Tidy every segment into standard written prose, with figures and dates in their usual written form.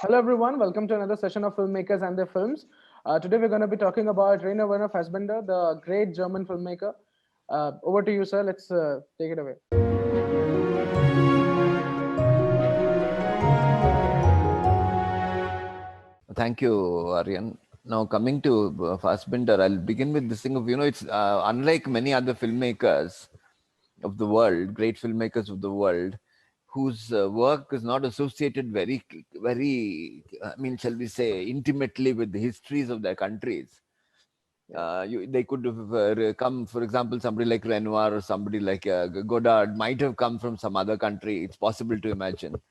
Hello, everyone. Welcome to another session of Filmmakers and Their Films. Today, we're going to be talking about Rainer Werner Fassbinder, the great German filmmaker. Over to you, sir. Let's take it away. Thank you, Aryan. Now, coming to Fassbinder, I'll begin with this thing of, it's unlike many other filmmakers of the world, great filmmakers of the world, whose work is not associated shall we say, intimately with the histories of their countries. Yeah. They could have come, for example, somebody like Renoir or somebody like Godard might have come from some other country. It's possible to imagine.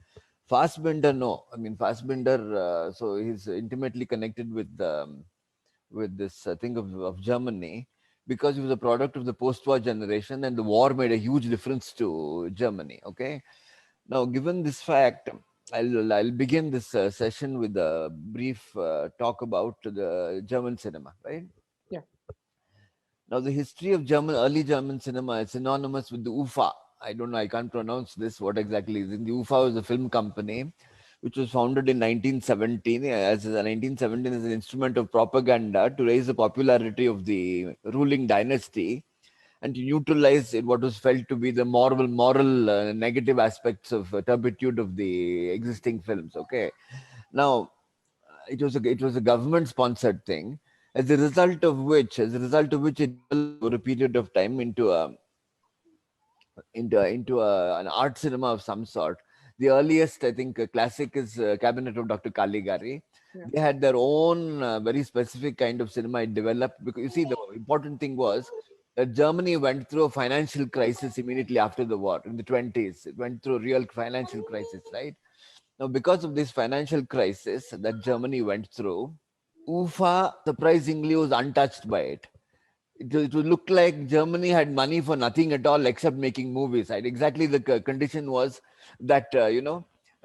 Fassbinder, no. I mean, Fassbinder, so he's intimately connected with this thing of Germany because he was a product of the post-war generation, and the war made a huge difference to Germany. Okay, now given this fact, I'll begin this session with a brief talk about the German cinema. Right Yeah. now, the history of early German cinema is synonymous with the UFA. I don't know, I can't pronounce this. What exactly is it? The UFA was a film company which was founded in 1917 as an instrument of propaganda to raise the popularity of the ruling dynasty and to neutralize what was felt to be the moral negative aspects of turpitude of the existing films. Okay, now it was a government sponsored thing, as a result of which it developed over a period of time into an art cinema of some sort. The earliest, I think, classic is Cabinet of Dr. Caligari. Yeah. They had their own very specific kind of cinema it developed because you see the important thing was that Germany went through a financial crisis immediately after the war in the 20s. It went through a real financial crisis, right? Now, because of this financial crisis that Germany went through, UFA surprisingly was untouched by it. It would look like Germany had money for nothing at all except making movies. Right? Exactly the condition was that,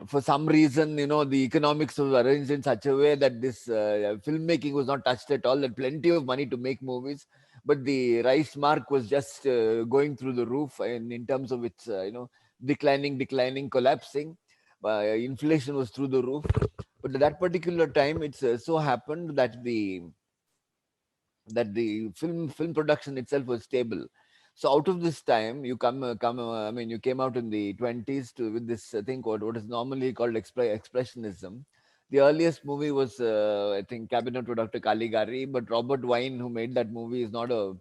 for some reason, the economics was arranged in such a way that this filmmaking was not touched at all. There plenty of money to make movies, but the Reichsmark was just going through the roof in terms of its, declining, collapsing. Inflation was through the roof. But at that particular time, it's so happened that the film production itself was stable. So out of this time, you came out in the 20s with this thing called what is normally called expressionism. The earliest movie was, I think, Cabinet of Dr. Caligari, but Robert Wine, who made that movie, is not a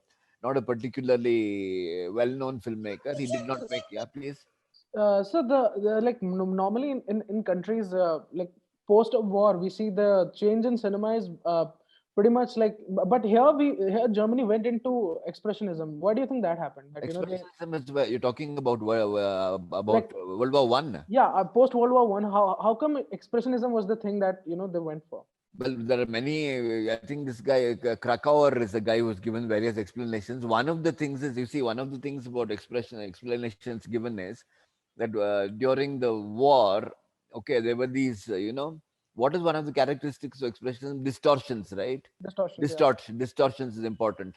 particularly well-known filmmaker. He did not make. Yeah, please. So the like normally in countries like post war, we see the change in cinema is pretty much like. But here Germany went into expressionism. Why do you think that happened? That Expressionism is where you're talking about about like World War One. yeah, post World War One. How come expressionism was the thing that they went for? Well, there are many. I think this guy, Krakauer, is a guy who's given various explanations. One of the things is, you see, one of the things about explanations given is that during the war, okay, there were these, what is one of the characteristics of expressionism? Distortions, right? Distortions. Yeah. Distortions is important.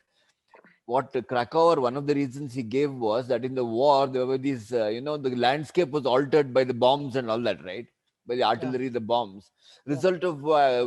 What Krakauer, one of the reasons he gave was that in the war, there were these, the landscape was altered by the bombs and all that, right? By the Yeah. artillery, the bombs. Yeah. Result of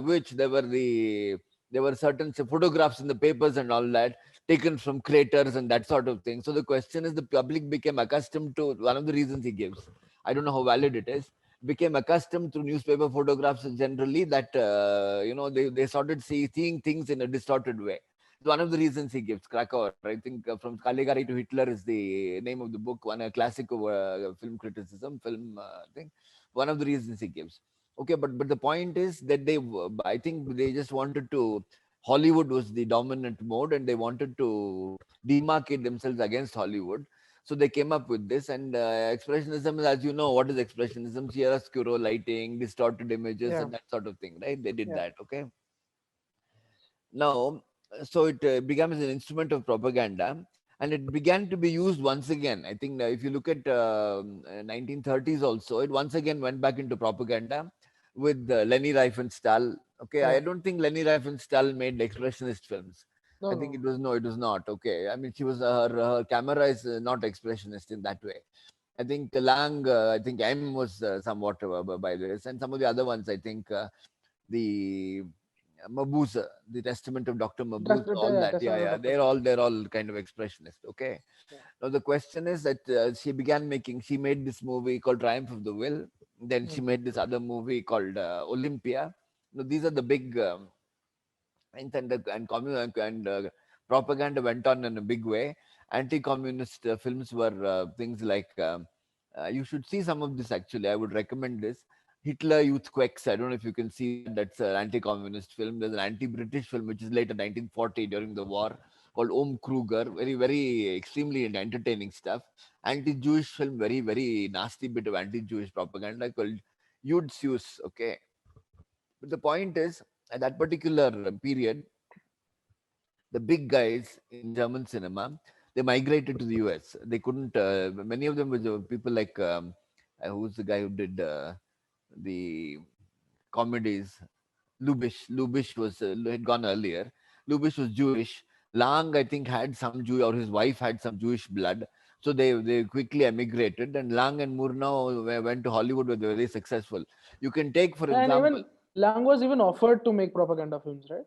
which there were certain photographs in the papers and all that taken from craters and that sort of thing. So the question is, the public became accustomed to one of the reasons he gives. I don't know how valid it is. Became accustomed to newspaper photographs generally that they started seeing things in a distorted way. One of the reasons he gives. Krakauer, I think, From Caligari to Hitler is the name of the book, one a classic of film criticism, film thing. One of the reasons he gives. Okay, but the point is that I think they just wanted to. Hollywood was the dominant mode, and they wanted to demarcate themselves against Hollywood. So they came up with this, and expressionism, as you know, what is expressionism? Chiaroscuro lighting, distorted images, Yeah. and that sort of thing, right? They did Yeah. that. Okay. Now, so it becomes an instrument of propaganda, and it began to be used once again. I think if you look at 1930s also, it once again went back into propaganda with Leni Riefenstahl. Okay, I Yeah. don't think Leni Riefenstahl made expressionist films. No. I think No. it was not. Okay, I mean, her camera is not expressionist in that way. I think Lang, I think M was somewhat by this, and some of the other ones, I think the Mabuse, the Testament of Dr. Mabuse, all that. Yeah, Testament of yeah, Dr. they're all kind of expressionist. Okay. Yeah. Now the question is that she made this movie called Triumph of the Will. Then she Mm. made this other movie called Olympia. Now these are the big and propaganda went on in a big way. Anti-communist films were things like you should see some of this actually. I would recommend this. Hitler Youth Quakes. I don't know if you can see that. That's an anti-communist film. There's an anti-British film which is later 1940 during the war called Om Kruger. Very, very extremely entertaining stuff. Anti-Jewish film. Very, very nasty bit of anti-Jewish propaganda called Yud Sius. Okay, but the point is at that particular period the big guys in German cinema, they migrated to the US. They couldn't. Many of them was people like who's the guy who did the comedies? Lubish. Lubish was had gone earlier. Lubish was Jewish. Lang, I think, had some Jew, or his wife had some Jewish blood. So they quickly emigrated, and Lang and Murnau went to Hollywood. Were very successful. You can take, for And example, even Lang was even offered to make propaganda films, right?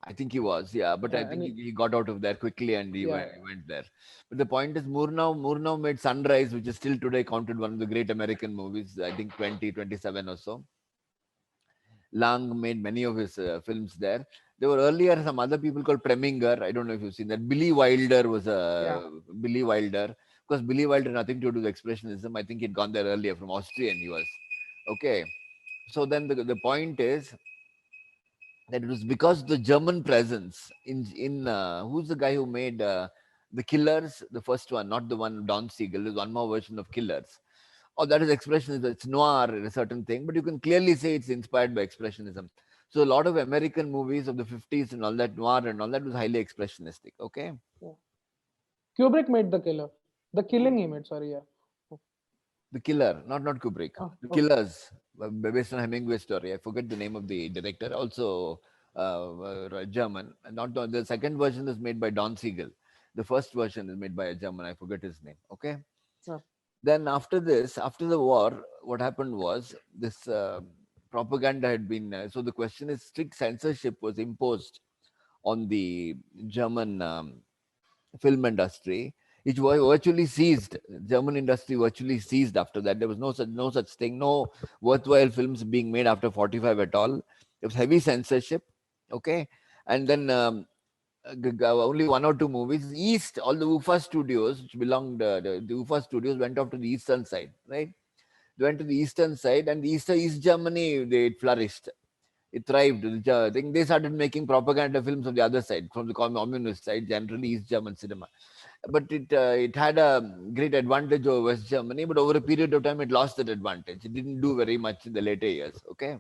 I think he was, yeah, but I Yeah, think he got out of there quickly and yeah, he went there. But the point is, Murnau made Sunrise, which is still today counted one of the great American movies. I think 2027 or so. Lang made many of his films there. There were earlier some other people called Preminger. I don't know if you've seen that. Billy Wilder was yeah. a Billy Wilder. Because Billy Wilder had nothing to do with expressionism. I think he'd gone there earlier from Austrian. He was okay. So then the point is that it was because the German presence in who's the guy who made the Killers, the first one, not the one Don Siegel. There's one more version of Killers. Oh, that is expressionism. It's noir in a certain thing, but you can clearly say it's inspired by expressionism. So a lot of American movies of the 50s and all that noir and all that was highly expressionistic. Okay, Yeah. Kubrick made The Killer. The Killing he made, sorry, yeah. Oh, The Killer, not Kubrick, The okay. Killers, based on Hemingway story. I forget the name of the director. Also German. Not the second version is made by Don Siegel. The first version is made by a German. I forget his name. Okay. Yeah. Then after this, after the war, what happened was this propaganda had been. So the question is, strict censorship was imposed on the German film industry. It was virtually seized. German industry virtually seized after that. There was no such thing, no worthwhile films being made after 45 at all. There was heavy censorship. Okay, and then only one or two movies. East, all the UFA studios, which belonged the UFA studios, went off to the eastern side. Right, they went to the eastern side, and the East Germany they flourished. It thrived. I think they started making propaganda films on the other side, from the communist side, generally East German cinema. But it had a great advantage over West Germany, but over a period of time, it lost that advantage. It didn't do very much in the later years. Okay.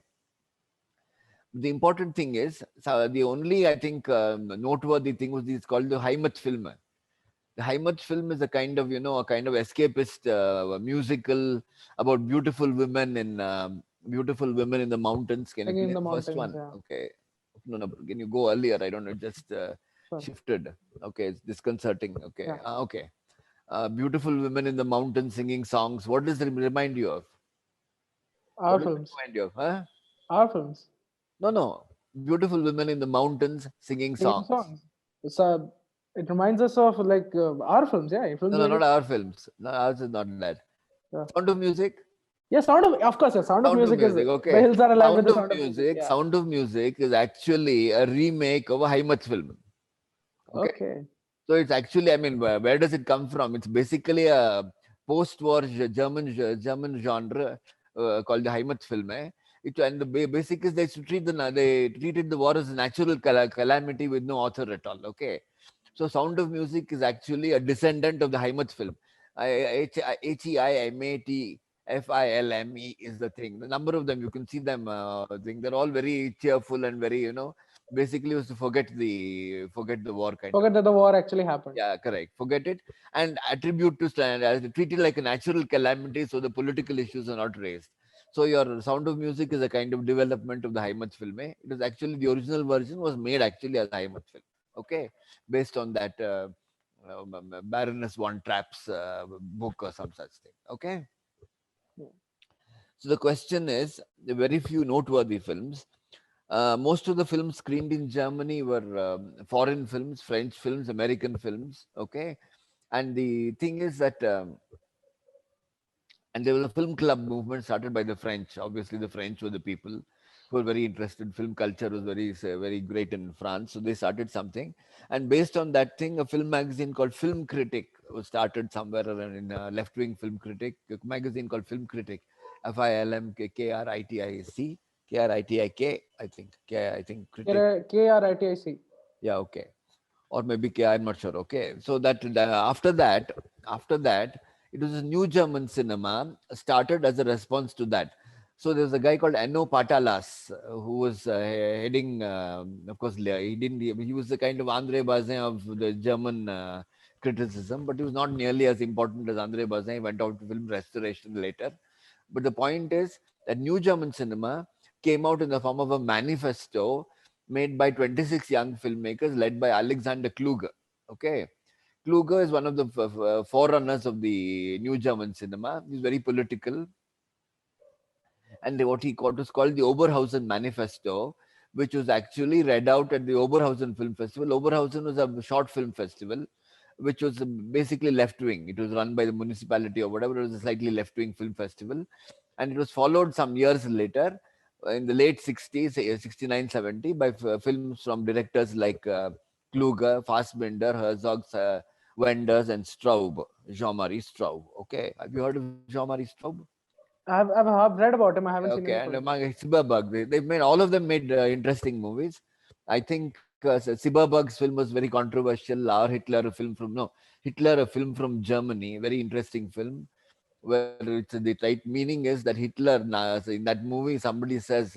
The important thing is, so the only I think noteworthy thing was this called the Heimatfilme. The Heimatfilm is a kind of a kind of escapist musical about beautiful women in the mountains. Can you Singing in play the the first mountains, one? yeah. Okay. No. Can you go earlier? I don't know. Just Sure. shifted. Okay, it's disconcerting. Okay. Yeah. Okay. Beautiful women in the mountains singing songs. What does it remind you of? Our What does it films. remind you of? Huh? Our films. No. Beautiful women in the mountains singing Singing songs. songs. It's it reminds us of like our films, yeah. Films No, like not it. our films. No, ours is not that. Yeah. Sound of Music. Yeah, of course, yeah. Sound of Sound of Music is Music. the Okay. hills are alive with Sound the of sound of music. Music. Yeah. Sound of Music is actually a remake of a Heimat film. Okay. Okay. So it's actually, I mean, where does it come from? It's basically a post-war German genre called the Heimatfilm. And the basic is they treated the war as a natural calamity with no author at all. Okay, so Sound of Music is actually a descendant of the Heimatfilm. Heimatfilme is the thing. The number of them you can see them. They're all very cheerful and very basically was to forget the war kind of. Forget that the war actually happened. Yeah, correct. Forget it and attribute to stand as treat it like a natural calamity, so the political issues are not raised. So your Sound of Music is a kind of development of the Heimat film. It is actually the original version was made actually as a Heimat film. Okay, based on that Baroness von Trapp's book or some such thing. Okay. Yeah. So the question is, the very few noteworthy films. Most of the films screened in Germany were foreign films, French films, American films. Okay, and the thing is that, and there was a film club movement started by the French. Obviously, the French were the people who were very interested. Film culture was very great in France, so they started something. And based on that thing, a film magazine called Film Critic was started somewhere around in a left-wing film critic, a magazine called Film Critic, FILMKRITIC, KRITIK, I think. I think critic. KRITIC. Yeah, okay, or maybe K. I'm not sure. Okay, so after that, it was a new German cinema started as a response to that. So there was a guy called Enno Patalas who was heading. Of course, he didn't. He was the kind of Andre Bazin of the German criticism, but he was not nearly as important as Andre Bazin. He went out to film restoration later. But the point is that new German cinema came out in the form of a manifesto made by 26 young filmmakers led by Alexander Kluge. Okay. Kluge is one of the forerunners of the new German cinema. He's very political. And what he called was called the Oberhausen Manifesto, which was actually read out at the Oberhausen Film Festival. Oberhausen was a short film festival, which was basically left wing. It was run by the municipality or whatever. It was a slightly left wing film festival. And it was followed some years later in the late 60s, 69, 70, by films from directors like Kluge, Fassbinder, Herzog, Wenders, and Straub, Jean-Marie Straub. Okay. Have you heard of Jean-Marie Straub? I've read about him. I haven't seen Okay, any and film. among Cyberbug, they've made all of them made interesting movies. I think Cyberbug's film was very controversial. Our Hitler, a film from no Hitler, a film from Germany, very interesting film. Where it's the right meaning is that Hitler, so in that movie, somebody says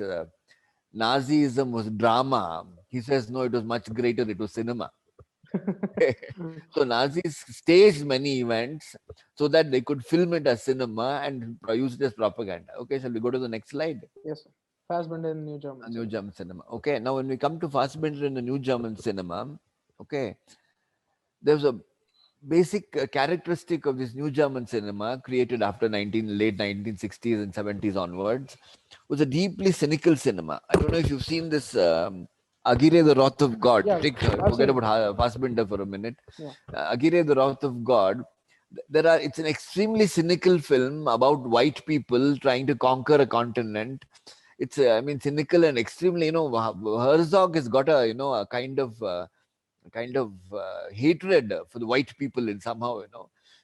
Nazism was drama. He says no, it was much greater. It was cinema. So Nazis staged many events so that they could film it as cinema and use it as propaganda. Okay, shall we go to the next slide? Yes, sir. Fassbender in New German New cinema. German cinema. Okay, now when we come to Fassbinder in the New German cinema, okay, there's a basic characteristic of this New German cinema created after late 1960s and 70s onwards was a deeply cynical cinema. I don't know if you've seen this Aguirre, the Wrath of God. Yeah, I've Forget seen it. about Fassbinder for a minute. Yeah. Aguirre, the Wrath of God. It's an extremely cynical film about white people trying to conquer a continent. It's I mean cynical and extremely, Herzog has got a, a kind of hatred for the white people in somehow,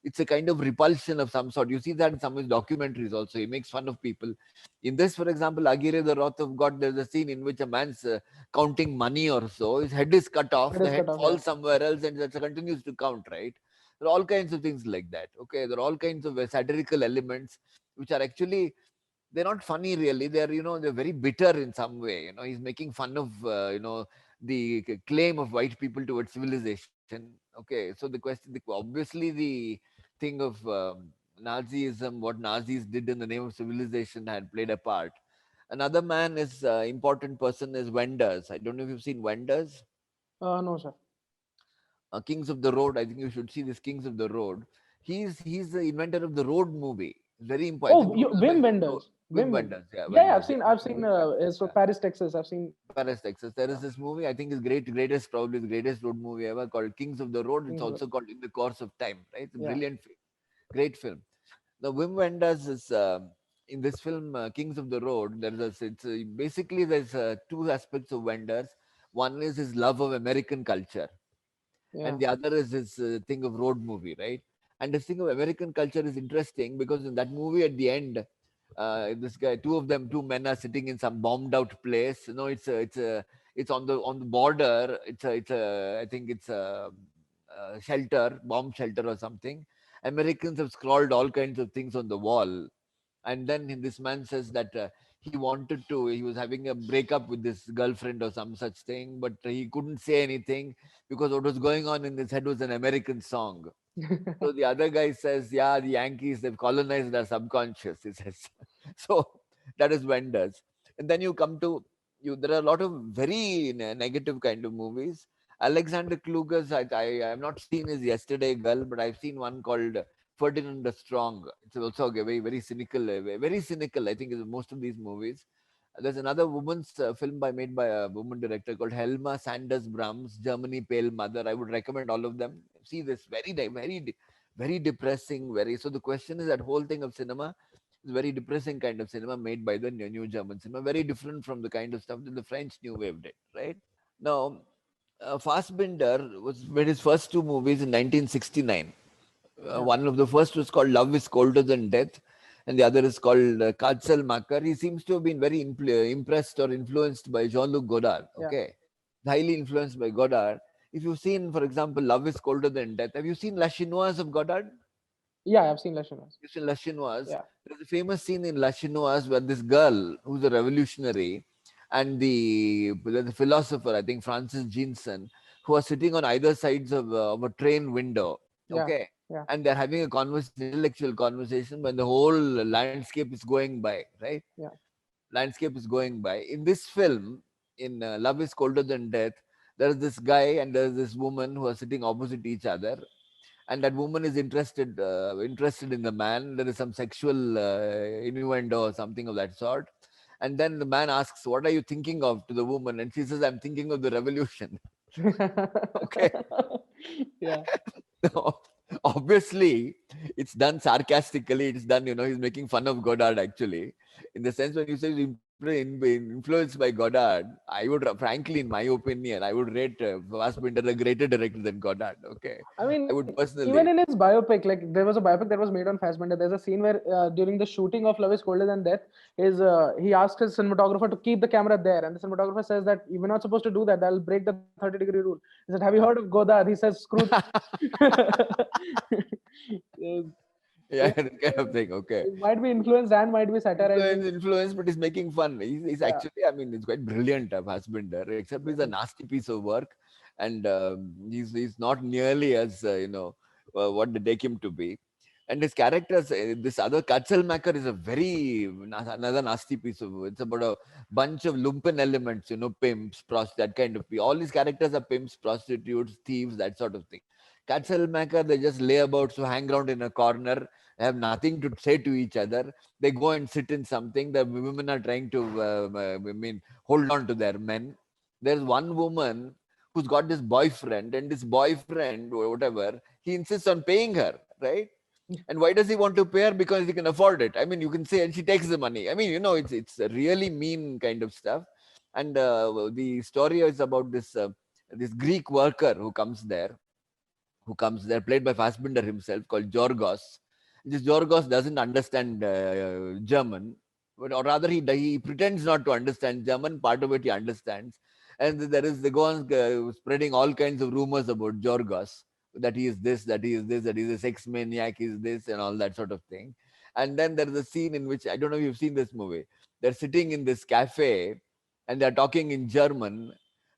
it's a kind of repulsion of some sort. You see that in some of his documentaries also. He makes fun of people. In this, for example, Aguirre, the Wrath of God, there's a scene in which a man's counting money or so. His head is cut off. It The is head cut off. Yeah. falls somewhere else and it continues to count, right? There are all kinds of things like that. Okay. There are all kinds of satirical elements which are actually, they're not funny really. They're, they're very bitter in some way. He's making fun of, the claim of white people towards civilization. Okay. So the question, obviously the thing of Nazism, what Nazis did in the name of civilization had played a part. Another man is important person is Wenders. I don't know if you've seen Wenders. No, sir. Kings of the Road. I think you should see this Kings of the Road. He's the inventor of the road movie. Very important. Oh, Wim Wenders. Wim Wim Wenders. Wenders. Yeah, Yeah, yeah, Wenders. Yeah. I've seen. It's from Paris, Texas. I've seen Paris, Texas. There is this movie. I think is probably the greatest road movie ever, called Kings of the Road. It's things. also called In the Course of Time. Right? It's a Yeah. brilliant film. Great film. The Wim Wenders is in this film Kings of the Road. Basically there's two aspects of Wenders. One is his love of American culture, Yeah. and the other is his thing of road movie, right? And this thing of American culture is interesting because in that movie at the end, this guy, two men are sitting in some bombed out place. It's on the border. I think it's a shelter, bomb shelter or something. Americans have scrawled all kinds of things on the wall, and then this man says that he was having a breakup with this girlfriend or some such thing, but he couldn't say anything because what was going on in his head was an American song. So the other guy says, yeah, the Yankees, they've colonized our subconscious, he says. So that is Wenders. And then you come to, there are a lot of very negative kind of movies. Alexander Kluger's, I have not seen his Yesterday Girl, but I've seen one called Ferdinand the Strong. It's also a very cynical, very cynical. I think is most of these movies. There's another woman's film made by a woman director called Helma Sanders Brahms, Germany Pale Mother. I would recommend all of them. See this very depressing. Very so. The question is that whole thing of cinema is very depressing kind of cinema made by the new German cinema. Very different from the kind of stuff that the French New Wave did. Right now, Fassbinder was made his first two movies in 1969. One of the first was called Love is Colder Than Death, and the other is called Katzelmacher. He seems to have been very impressed or influenced by Jean-Luc Godard. Okay, highly influenced by Godard. If you've seen, for example, Love is Colder Than Death, have you seen La Chinoise of Godard? Yeah, I've seen La Chinoise. You've seen La Chinoise. Yeah. There's a famous scene in La Chinoise where this girl, who's a revolutionary, and the philosopher, I think Francis Jeanson, who are sitting on either sides of a train window. Okay. Yeah. And they're having a intellectual conversation when the whole landscape is going by, right? Yeah. Landscape is going by. In this film, in Love is Colder Than Death, there is this guy and there is this woman who are sitting opposite each other, and that woman is interested in the man. There is some sexual innuendo or something of that sort. And then the man asks, "What are you thinking of?" to the woman, and she says, "I'm thinking of the revolution." Okay. Yeah. No, obviously, it's done sarcastically. It's done, he's making fun of Godard actually. In the sense when you say he's influenced by Godard, I would, frankly, in my opinion, I would rate Fassbinder a greater director than Godard. Okay. I mean, I would personally. Even in his biopic, like there was a biopic that was made on Fassbinder. There's a scene where during the shooting of Love is Colder Than Death, he asked his cinematographer to keep the camera there, and the cinematographer says that we're not supposed to do that. That'll break the 30-degree rule. He said, "Have you heard of Godard?" He says, "Screw." Yeah, that kind of thing. Okay. It might be influenced and might be satirizing. Influence, but he's making fun. He's actually, I mean, it's quite brilliant, Fassbinder, except he's a nasty piece of work, and he's not nearly as what they take him to be. And his characters, this other Katzelmacher is another nasty piece of. It's about a bunch of lumpen elements, pimps, that kind of people. All these characters are pimps, prostitutes, thieves, that sort of thing. Katzelmacher, they just lay about, so hang around in a corner, have nothing to say to each other. They go and sit in something. The women are trying to, hold on to their men. There's one woman who's got this boyfriend, and this boyfriend, or whatever, he insists on paying her, right? And why does he want to pay her? Because he can afford it. I mean, you can say, and she takes the money. I mean, it's a really mean kind of stuff. And the story is about this Greek worker who comes there, played by Fassbinder himself, called Yorgos. This Yorgos doesn't understand German, or rather he pretends not to understand German. Part of it he understands, and they go on spreading all kinds of rumors about Yorgos, that he is this, that he is this, that he is a sex maniac, he is this, and all that sort of thing. And then there is a scene in which, I don't know if you've seen this movie. They're sitting in this cafe, and they're talking in German.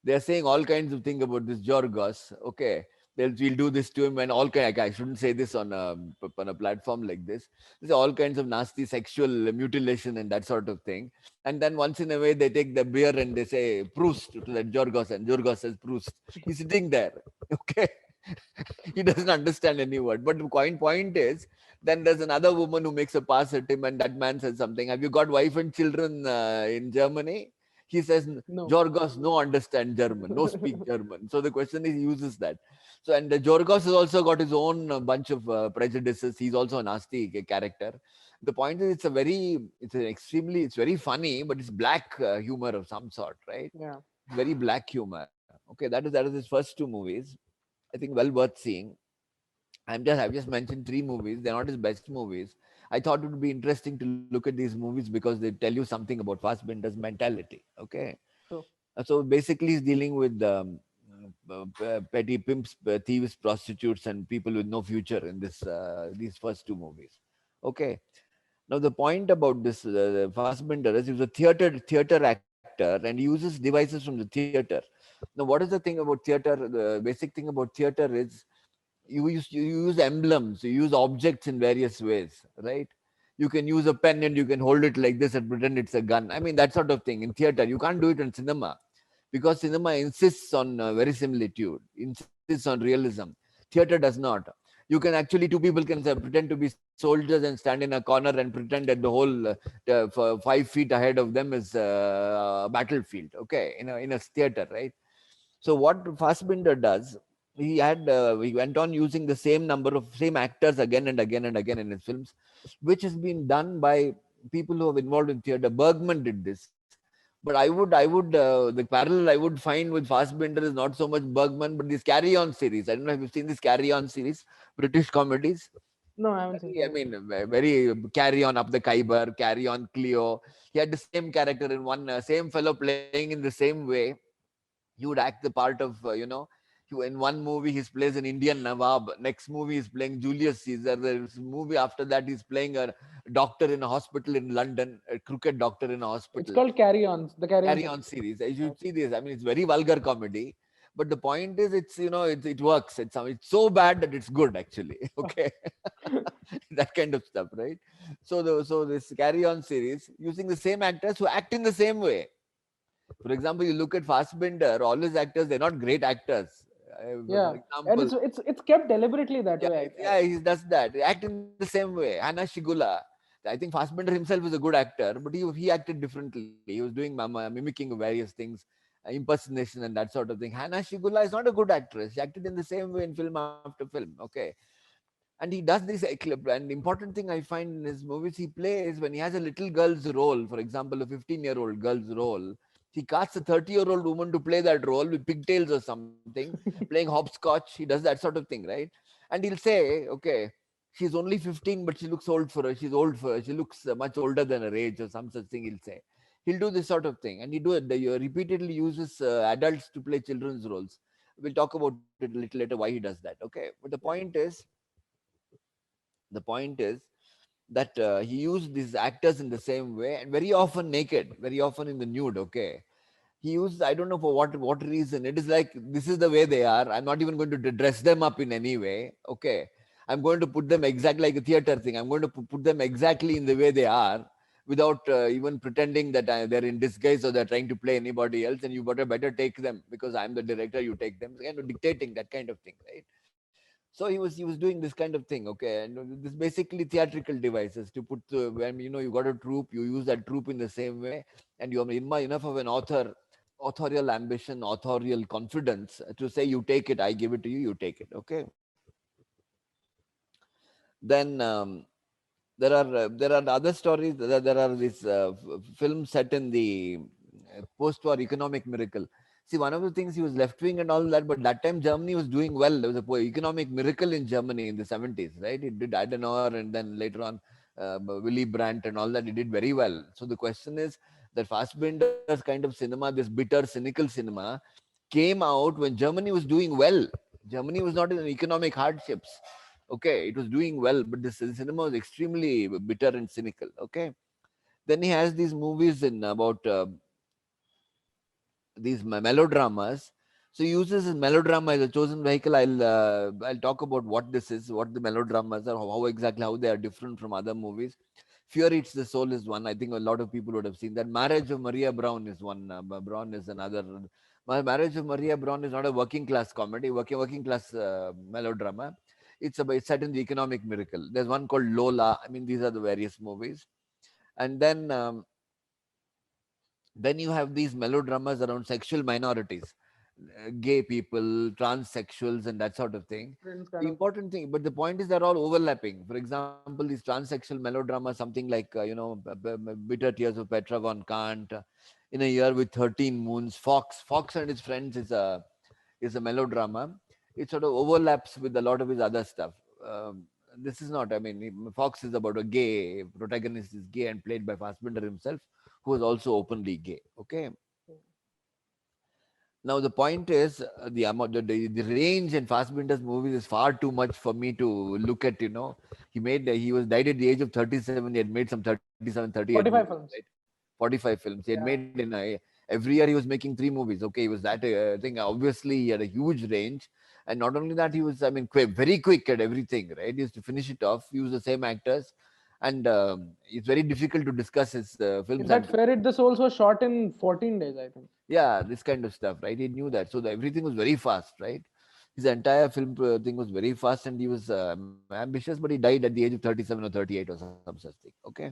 They're saying all kinds of things about this Yorgos. Okay. We'll do this to him, and all kind. I shouldn't say this on a platform like this. There's all kinds of nasty sexual mutilation and that sort of thing. And then once in a way, they take the beer and they say Proust to that Yorgos, and Yorgos says Proust. He's sitting there. Okay, he doesn't understand any word. But the point is, then there's another woman who makes a pass at him, and that man says something. Have you got wife and children in Germany? He says, No. Yorgos, no understand German, no speak German. So the question is, he uses that. So, and Yorgos has also got his own bunch of prejudices. He's also a nasty character. The point is, it's very funny, but it's black humor of some sort, right? Yeah. Very black humor. Okay, that is his first two movies. I think well worth seeing. I've just mentioned three movies. They're not his best movies. I thought it would be interesting to look at these movies because they tell you something about Fassbinder's mentality. Okay. True. So basically, he's dealing with petty pimps, thieves, prostitutes, and people with no future in these first two movies. Okay. Now the point about this Fassbinder is he was a theater actor, and he uses devices from the theater. Now, what is the thing about theater? The basic thing about theater is you use emblems, you use objects in various ways, right? You can use a pen and you can hold it like this and pretend it's a gun. I mean, that sort of thing in theater. You can't do it in cinema. because cinema insists on verisimilitude, insists on realism. Theater does not. You can actually, two people can pretend to be soldiers and stand in a corner and pretend that the whole for 5 feet ahead of them is a battlefield. Okay, in a theater, right? So what Fassbinder does, he went on using the same number of same actors again and again and again in his films, which has been done by people who have involved in theater. Bergman did this, but I would the parallel I would find with Fassbinder is not so much Bergman, but this Carry On series. I don't know if you've seen this Carry On series, British comedies. No, I haven't seen I that. mean, very Carry On Up the Khyber, Carry On Cleo. He had the same character in one, same fellow playing in the same way. He would act the part of in one movie he plays an Indian Nawab, next movie he's playing Julius Caesar, there's a movie after that he's playing a doctor in a hospital in London, a crooked doctor in a It's hospital. called Carry On, the Carry On Carry series. On series, you should Okay. see this. I mean, it's very vulgar comedy, but the point is it works. It's so bad that it's good actually. Okay. That kind of stuff, right? So this Carry On series using the same actors who act in the same way. For example, you look at Fassbinder, all his actors, they're not great actors. For Yeah, and example, it's kept deliberately that yeah, way. yeah, he does that. They act in the same way. Hannah Shigula, I think Fassbinder himself is a good actor, but he acted differently. He was doing mimicking various things, impersonation and that sort of thing. Hannah Shigula is not a good actress. She acted in the same way in film after film. Okay, and he does this and the important thing I find in his movies he plays when he has a little girl's role, for example a 15-year-old girl's role, he casts a 30-year-old woman to play that role with pigtails or something, playing hopscotch. He does that sort of thing, right? And he'll say, okay, she's only 15 but she looks old for her, she's old for her, she looks much older than her age or some such thing. He'll say, he'll do this sort of thing, and he repeatedly uses adults to play children's roles. We'll talk about it a little later why he does that. Okay, but the point is that he used these actors in the same way and very often naked, very often in the nude. Okay, he used, I don't know for what reason. It is like this is the way they are. I'm not even going to dress them up in any way. Okay, I'm going to put them exactly like a theater thing. I'm going to put them exactly in the way they are without even pretending that they're in disguise or they're trying to play anybody else. And you better take them because I'm the director. You take them, kind of dictating that kind of thing, right? So he was doing this kind of thing. Okay, and this basically theatrical devices to put when you got a troupe, you use that troupe in the same way, and you have enough of an authorial ambition, authorial confidence to say, you take it, I give it to you, you take it. Okay, then there are other stories. There are these films set in the post-war economic miracle. See, one of the things, he was left wing and all that, but that time Germany was doing well. There was a economic miracle in Germany in the 70s, right? It did Adenauer, and then later on Willy Brandt and all that. It did very well. So the question is that Fassbinder's kind of cinema, this bitter, cynical cinema, came out when Germany was doing well. Germany was not in economic hardships. Okay, it was doing well, but this cinema was extremely bitter and cynical. Okay, then he has these movies in about these melodramas. So he uses his melodrama as a chosen vehicle. I'll talk about what this is, what the melodramas are, how exactly how they are different from other movies. Fear Eats the Soul is one. I think a lot of people would have seen that. Marriage of Maria Brown is one. Brown is another. My Marriage of Maria Brown is not a working class comedy, working class melodrama. It's set in the economic miracle. There's one called Lola. I mean, these are the various movies, and then you have these melodramas around sexual minorities, gay people, transsexuals, and that sort of thing. Friends The kind of. important thing, but the point is they're all overlapping. For example, these transsexual melodramas, something like Bitter Tears of Petra von Kant, In a Year with 13 Moons, Fox and His Friends is a melodrama. It sort of overlaps with a lot of his other stuff. This is not, I mean, Fox is about a gay protagonist, is gay and played by Fassbinder himself, who was also openly gay. Okay. Now the point is the amount, the range in Fassbinder's movies is far too much for me to look at. He was died at the age of 37. He had made some 37, 38 movies, 45 right? films. 45 films. He had Yeah. made every year he was making 3 movies. Okay, he was that thing. Obviously, he had a huge range, and not only that, he was, I mean, very quick at everything. Right, he used to finish it off, use the same actors, and it's very difficult to discuss his In films. fact, And Fear It the Souls was shot in 14 days, I think. yeah, this kind of stuff, right? He knew that, so everything was very fast, right? His entire film thing was very fast, and he was ambitious, but he died at the age of 37 or 38 or some such thing. Okay,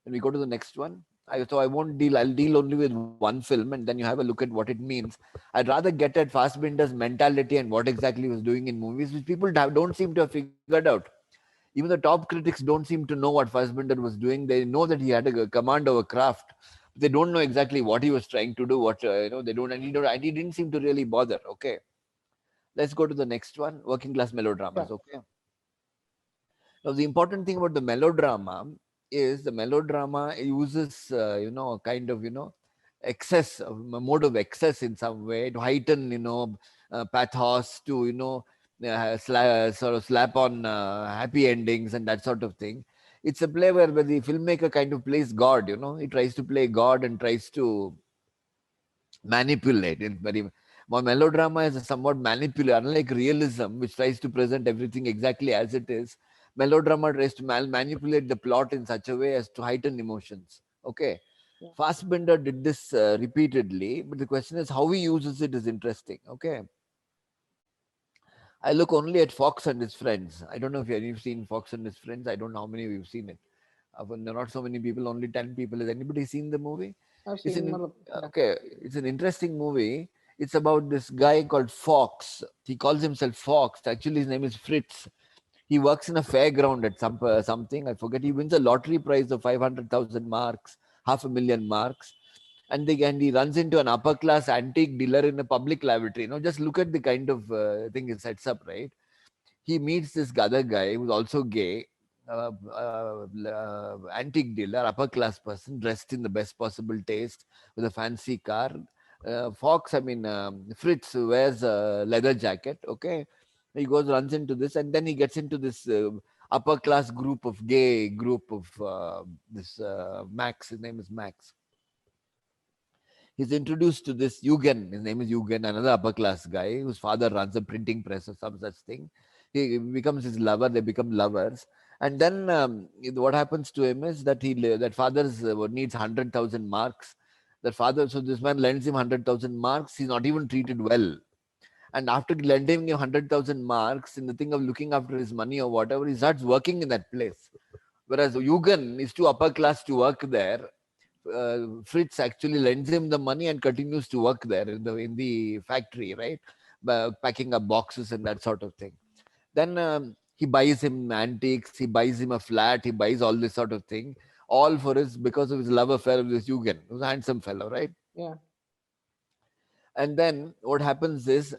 then we go to the next one. So I won't deal. I'll deal only with one film, and then you have a look at what it means. I'd rather get at Fassbinder's mentality and what exactly he was doing in movies, which people don't seem to have figured out. Even the top critics don't seem to know what Fassbinder was doing. They know that he had a command over craft. They don't know exactly what he was trying to do. What they don't, and he didn't seem to really bother. Okay, let's go to the next one. Working class Yeah. melodramas. Okay. Now, the important thing about the melodrama is the melodrama uses, kind of, excess, a mode of excess in some way to heighten, pathos, to, sort of slap on happy endings and that sort of thing. It's a play where the filmmaker kind of plays God, he tries to play God and tries to manipulate. It's very more melodrama is a somewhat manipulative, unlike realism, which tries to present everything exactly as it is. Melodrama tries to manipulate the plot in such a way as to heighten emotions. Okay, Yeah. Fassbinder did this repeatedly, but the question is how he uses it is interesting. Okay, I look only at Fox and his friends. I don't know if you've seen Fox and his friends. I don't know how many of you've seen it. There are not so many people, only 10 people. Has anybody seen the movie? I've It's seen, an yeah. okay. It's an interesting movie. It's about this guy called Fox. He calls himself Fox. Actually, his name is Fritz. He works in a fairground at something. I forget. He wins a lottery prize of 500,000 marks, 500,000 marks, and he runs into an upper class antique dealer in a public lavatory. Just look at the kind of thing it sets up, right? He meets this other guy who's also gay, antique dealer, upper class person, dressed in the best possible taste with a fancy car. Fox, I mean, Fritz wears a leather jacket. Okay, he goes, runs into this, and then he gets into this upper class group of this Max. His name is Max. He's introduced to this Eugen. His name is Eugen, another upper class guy whose father runs a printing press or some such thing. He becomes his lover. They become lovers, and then what happens to him is that that father needs 100,000 marks. That father, so this man lends him 100,000 marks. He's not even treated well, and after lending him 100,000 marks, in the thing of looking after his money or whatever, he starts working in that place. Whereas Eugen is too upper class to work there. Fritz actually lends him the money and continues to work there in the factory, right? Packing up boxes and that sort of thing. Then he buys him antiques, he buys him a flat, he buys all this sort of thing, all for his because of his love affair with this Eugen, who's a handsome fellow, right? Yeah. And then what happens is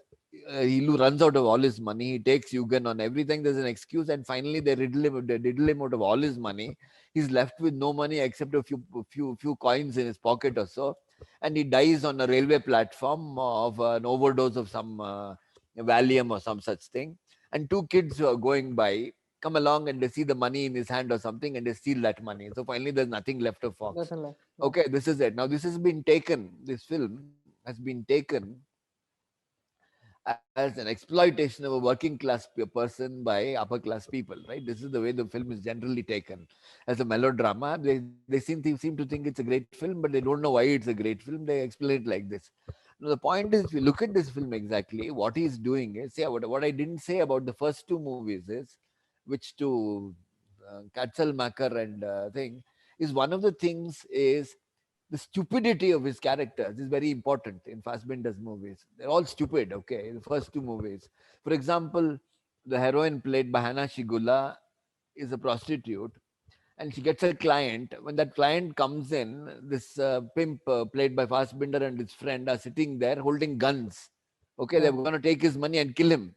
he runs out of all his money. He takes Eugen on everything. There's an excuse, and finally they riddle him out of all his money. He's left with no money except a few coins in his pocket or so, and he dies on a railway platform of an overdose of some Valium or some such thing. And two kids who are going by come along and they see the money in his hand or something, and they steal that money. So finally, there's nothing left of Fox. Nothing left. Yeah. Okay, this is it. Now this has been taken. This film has been taken as an exploitation of a working class person by upper class people, right? This is the way the film is generally taken as a melodrama. They seem to think it's a great film, but they don't know why it's a great film. They explain it like this. Now, the point is, if you look at this film exactly, what he's doing is, see, what I didn't say about the first two movies is, which to Katzelmacher and thing, is one of the things is the stupidity of his characters is very important in Fassbinder's movies. They're all stupid, okay, the first two movies. For example, the heroine played by Hannah Shigula is a prostitute, and she gets a client. When that client comes in, this pimp played by Fassbinder and his friend are sitting there holding guns. Okay, Yeah. they're going to take his money and kill him.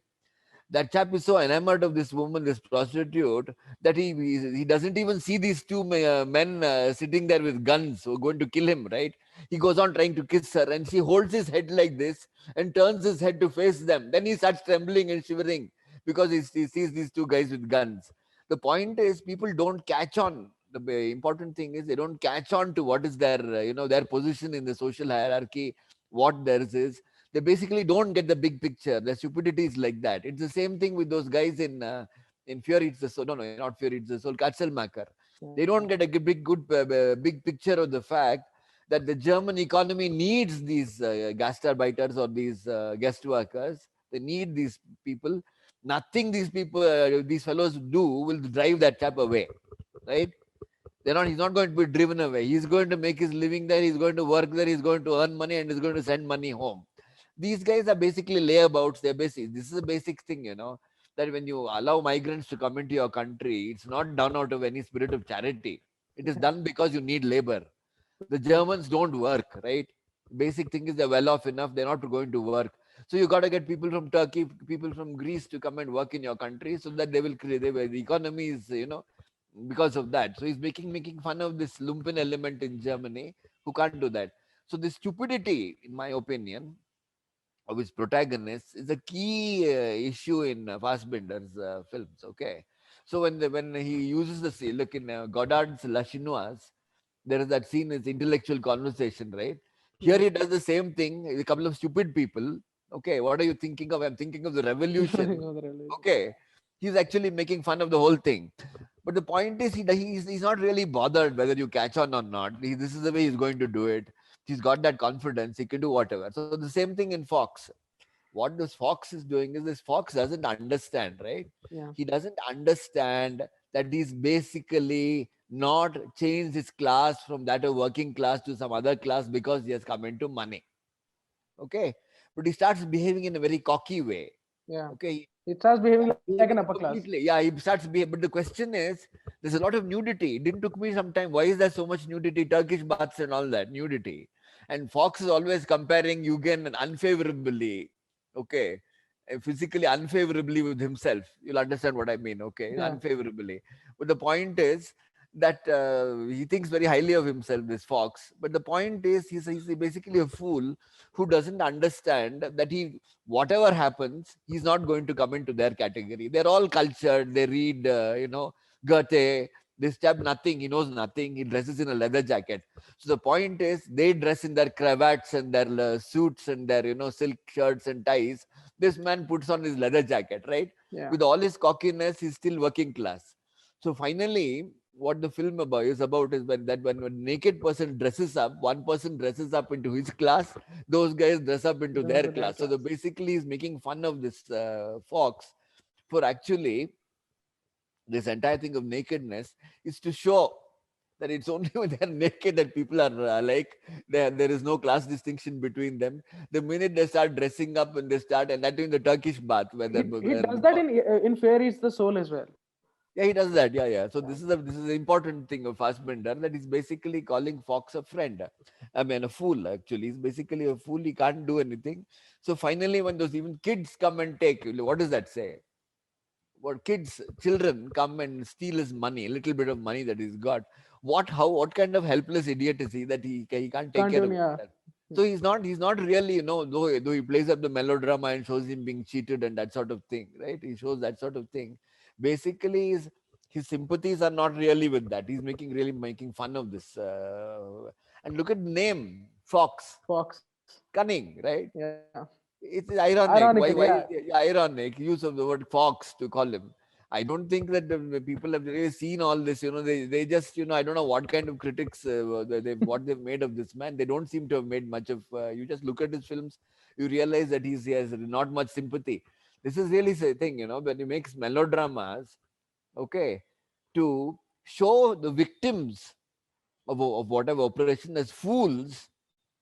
That chap is so enamored of this woman, this prostitute, that he doesn't even see these two men sitting there with guns who are going to kill him, right? He goes on trying to kiss her, and she holds his head like this and turns his head to face them. Then he starts trembling and shivering because he sees these two guys with guns. The point is, people don't catch on. The important thing is they don't catch on to what is their their position in the social hierarchy, what theirs is. They basically don't get the big picture. The stupidity is like that. It's the same thing with those guys in Fear Eats the Soul. No, not Fear Eats the Soul. Katzelmacher. They don't get a big picture of the fact that the German economy needs these gastarbeiters or these guest workers. They need these people. Nothing these fellows do will drive that chap away, right? He's not going to be driven away. He's going to make his living there. He's going to work there. He's going to earn money and he's going to send money home. These guys are basically layabouts. This is a basic thing, that when you allow migrants to come into your country, it's not done out of any spirit of charity. It is done because you need labor. The Germans don't work, right? Basic thing is they're well off enough. They're not going to work. So you got to get people from Turkey, people from Greece to come and work in your country so that the economy is, because of that. So he's making fun of this lumpen element in Germany who can't do that. So the stupidity, in my opinion, of his protagonist is a key issue in Fassbinder's films. Okay, so when he uses the scene, look in Godard's La Chinoise, there is that scene, is intellectual conversation, right? Here he does the same thing. A couple of stupid people. Okay, what are you thinking of? I'm thinking of the revolution. Okay, he's actually making fun of the whole thing. But the point is, he's not really bothered whether you catch on or not. This is the way he's going to do it. He's got that confidence. He can do whatever. So the same thing in Fox. What this Fox is doing is this Fox doesn't understand, right? Yeah. He doesn't understand that he's basically not changed his class from that of working class to some other class because he has come into money. Okay. But he starts behaving in a very cocky way. Yeah. Okay. He starts behaving like an upper class. Yeah, he starts behaving. But the question is, there's a lot of nudity. It didn't took me some time. Why is there so much nudity? Turkish baths and all that, nudity. And Fox is always comparing Eugen unfavorably, okay, physically unfavorably with himself. You'll understand what I mean, okay, Yeah. unfavorably. But the point is that he thinks very highly of himself, this Fox. But the point is, he's basically a fool who doesn't understand that whatever happens, he's not going to come into their category. They're all cultured. They read, Goethe. This chap, nothing. He knows nothing. He dresses in a leather jacket. So the point is, they dress in their cravats and their suits and their, silk shirts and ties. This man puts on his leather jacket, right? Yeah. With all his cockiness, he's still working class. So finally, what the film is about is when a naked person dresses up, one person dresses up into his class, those guys dress up into their class. So basically, he's making fun of this Fox for actually this entire thing of nakedness is to show that it's only when they're naked that people are there is no class distinction between them. The minute they start dressing up and that in the Turkish bath, he does that in Fear Eats the Soul as well. Yeah, he does that. Yeah. So this is the important thing of Fassbinder, that he's basically calling Fox a friend. I mean, a fool. Actually, he's basically a fool. He can't do anything. So finally, when those even kids come and take, what does that say? What children come and steal his money, a little bit of money that he's got. What kind of helpless idiot is he that he can't take care of himself? So he's not really, though he plays up the melodrama and shows him being cheated and that sort of thing, right? He shows that sort of thing. Basically, his sympathies are not really with that. He's making fun of this. And look at the name, Fox. Cunning, right? Yeah. It's ironic. Why ironic use of the word Fox to call him? I don't think that the people have really seen all this. They just, I don't know what kind of critics what they've made of this man. They don't seem to have made much of. You just look at his films, you realize that he has not much sympathy. This is really the thing, when he makes melodramas, okay, to show the victims of whatever operation as fools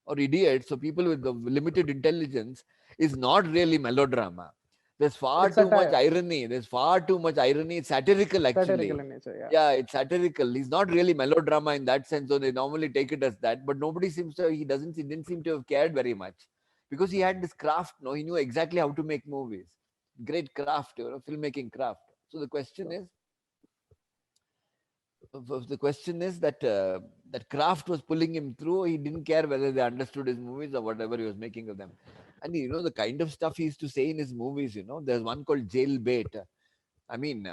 or idiots, so people with the limited intelligence, is not really melodrama. There's far too much irony. It's satirical, actually. Satirical in nature, yeah, it's satirical. He's not really melodrama in that sense, so they normally take it as that. But nobody he didn't seem to have cared very much, because he had this craft. He knew exactly how to make movies. Great craft, filmmaking craft. So the question is that that craft was pulling him through. He didn't care whether they understood his movies or whatever he was making of them. And the kind of stuff he used to say in his movies, there's one called Jailbait. I mean,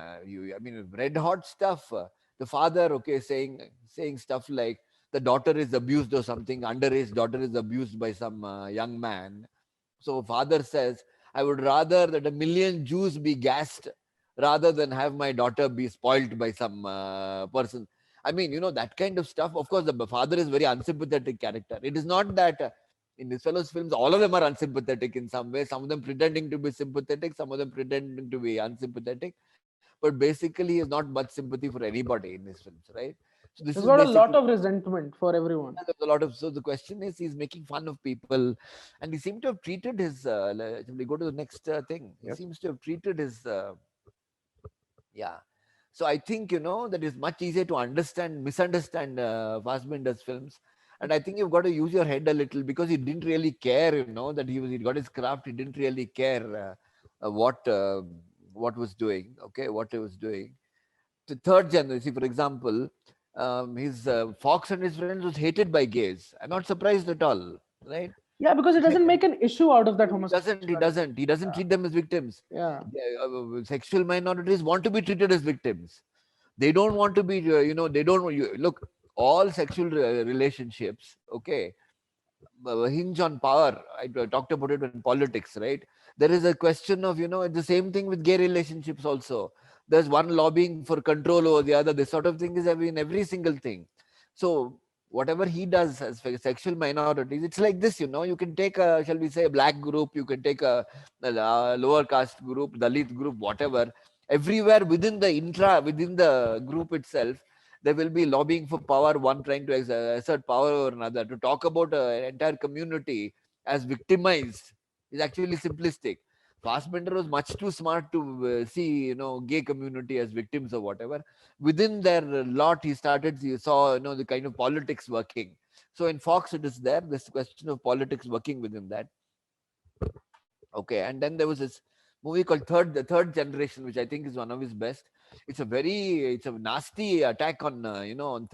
red hot stuff. The father, saying stuff like the daughter is abused or something, underage daughter is abused by some young man. So father says, I would rather that 1 million Jews be gassed rather than have my daughter be spoiled by some person. I mean, that kind of stuff. Of course, the father is very unsympathetic character. It is not that in this fellow's films, all of them are unsympathetic in some way. Some of them pretending to be sympathetic, some of them pretending to be unsympathetic. But basically, he has not much sympathy for anybody in his films, right? So this He's is got a lot basically of resentment for everyone. there's a lot of. So the question is, he's making fun of people, and he seemed to have treated his. We go to the next thing. He Yes. seems to have treated his. Yeah. So I think that it's much easier to misunderstand Fassbinder's films, and I think you've got to use your head a little because he didn't really care. That he got his craft. He didn't really care what was doing. Okay, what he was doing. The third generation, for example, his Fox and his friends was hated by gays. I'm not surprised at all, right? Yeah, because it doesn't make an issue out of that He doesn't. He homosexuality. doesn't. He doesn't treat them as victims. Yeah. Sexual minorities want to be treated as victims. They don't want to be. They don't. Look, all sexual relationships. Okay, hinge on power. I talked about it in politics, right? There is a question of the same thing with gay relationships also. There's one lobbying for control over the other. This sort of thing is in every single thing. So whatever he does as sexual minorities, it's like this. You can take a, shall we say, a black group. You can take a lower caste group, Dalit group, whatever. Everywhere within the group itself, there will be lobbying for power, one trying to assert power over another. To talk about an entire community as victimized is actually simplistic. Fassbender was much too smart to see, gay community as victims or whatever. Within their lot, he saw, the kind of politics working. So in Fox, it is there, this question of politics working within that. Okay, and then there was this movie called The Third Generation, which I think is one of his best. It's a nasty attack on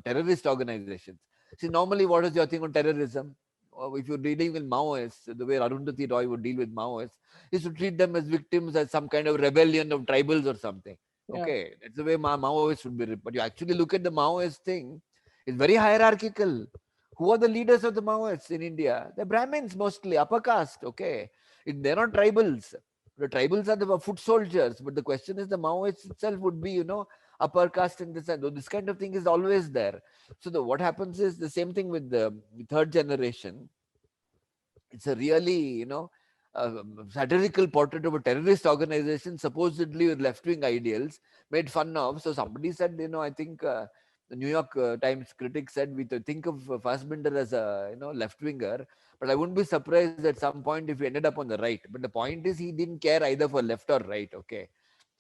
terrorist organizations. See, normally, what is your thing on terrorism? Or if you're dealing with Maoists, the way Arundhati Roy would deal with Maoists is to treat them as victims, as some kind of rebellion of tribals or something. Yeah. Okay, that's the way Maoists would be. But you actually look at the Maoist thing; it's very hierarchical. Who are the leaders of the Maoists in India? They're Brahmins mostly, upper caste. Okay, they're not tribals. The tribals are the foot soldiers, but the question is the Maoists itself would be, upper caste and this kind of thing is always there. So what happens is the same thing with the third generation. It's a really, satirical portrait of a terrorist organization, supposedly with left-wing ideals, made fun of. So somebody said, I think the New York Times critic said, we think of Fassbinder as a, left-winger, but I wouldn't be surprised at some point if he ended up on the right. But the point is, he didn't care either for left or right. Okay,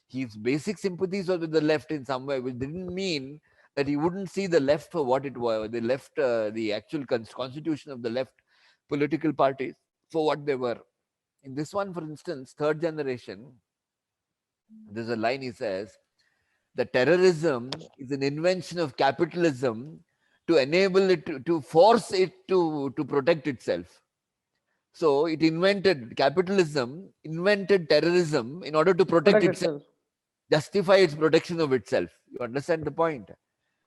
his basic sympathies were with the left in some way, which didn't mean that he wouldn't see the left for what it was, the left, the actual constitution of the left political parties for what they were. In this one, for instance, Third Generation, there's a line he says, the terrorism is an invention of capitalism to enable it to force it to protect itself. So it invented terrorism in order to protect itself, justify its protection of itself. You understand the point?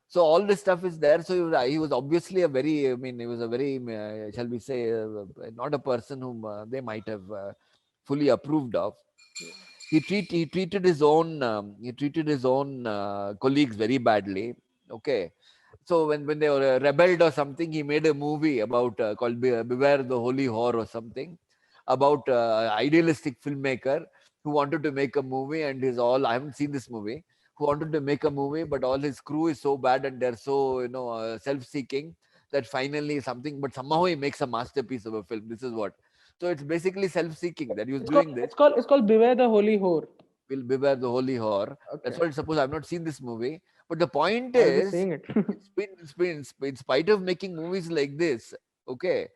So all this stuff is there. So he was obviously he was a very, shall we say, not a person whom they might have fully approved of. He treated his own colleagues very badly. Okay, so when they were rebelled or something, he made a movie about called Beware the Holy Whore or something, about idealistic filmmaker who wanted to make a movie, and I haven't seen this movie, who wanted to make a movie, but all his crew is so bad and they're so self-seeking that finally but somehow he makes a masterpiece of a film. This is what. So it's basically self-seeking that he was doing this. It's called Beware the Holy Whore. Will Beware the Holy Whore. Okay. That's what it's supposed. I've not seen this movie, but the point I'll be is, seeing it. in spite of making movies like this, okay,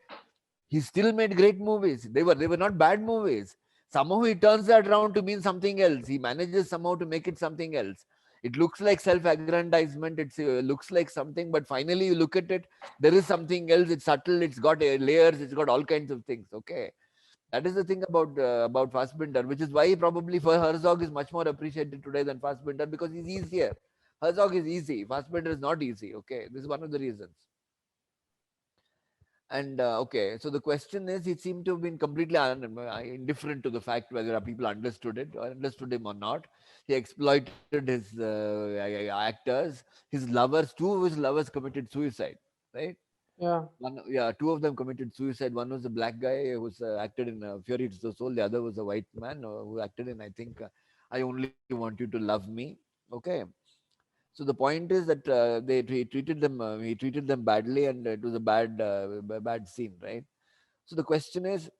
he still made great movies. They were not bad movies. Somehow he turns that around to mean something else. He manages somehow to make it something else. It looks like self-aggrandizement. It looks like something, but finally you look at it, there is something else. It's subtle. It's got layers. It's got all kinds of things. Okay, that is the thing about Fassbinder, which is why probably for Herzog is much more appreciated today than Fassbinder, because he's easier. Herzog is easy. Fassbinder is not easy. Okay, this is one of the reasons. And okay, so the question is, he seemed to have been completely indifferent to the fact whether people understood it or understood him or not. He exploited his actors, his lovers. Two of his lovers committed suicide, right? Yeah. One, yeah, two of them committed suicide. One was a black guy who was acted in Fury to the Soul. The other was a white man who acted in, I think, I Only Want You to Love Me. Okay, so the point is that he treated them badly, and it was a bad scene, right? So the question is,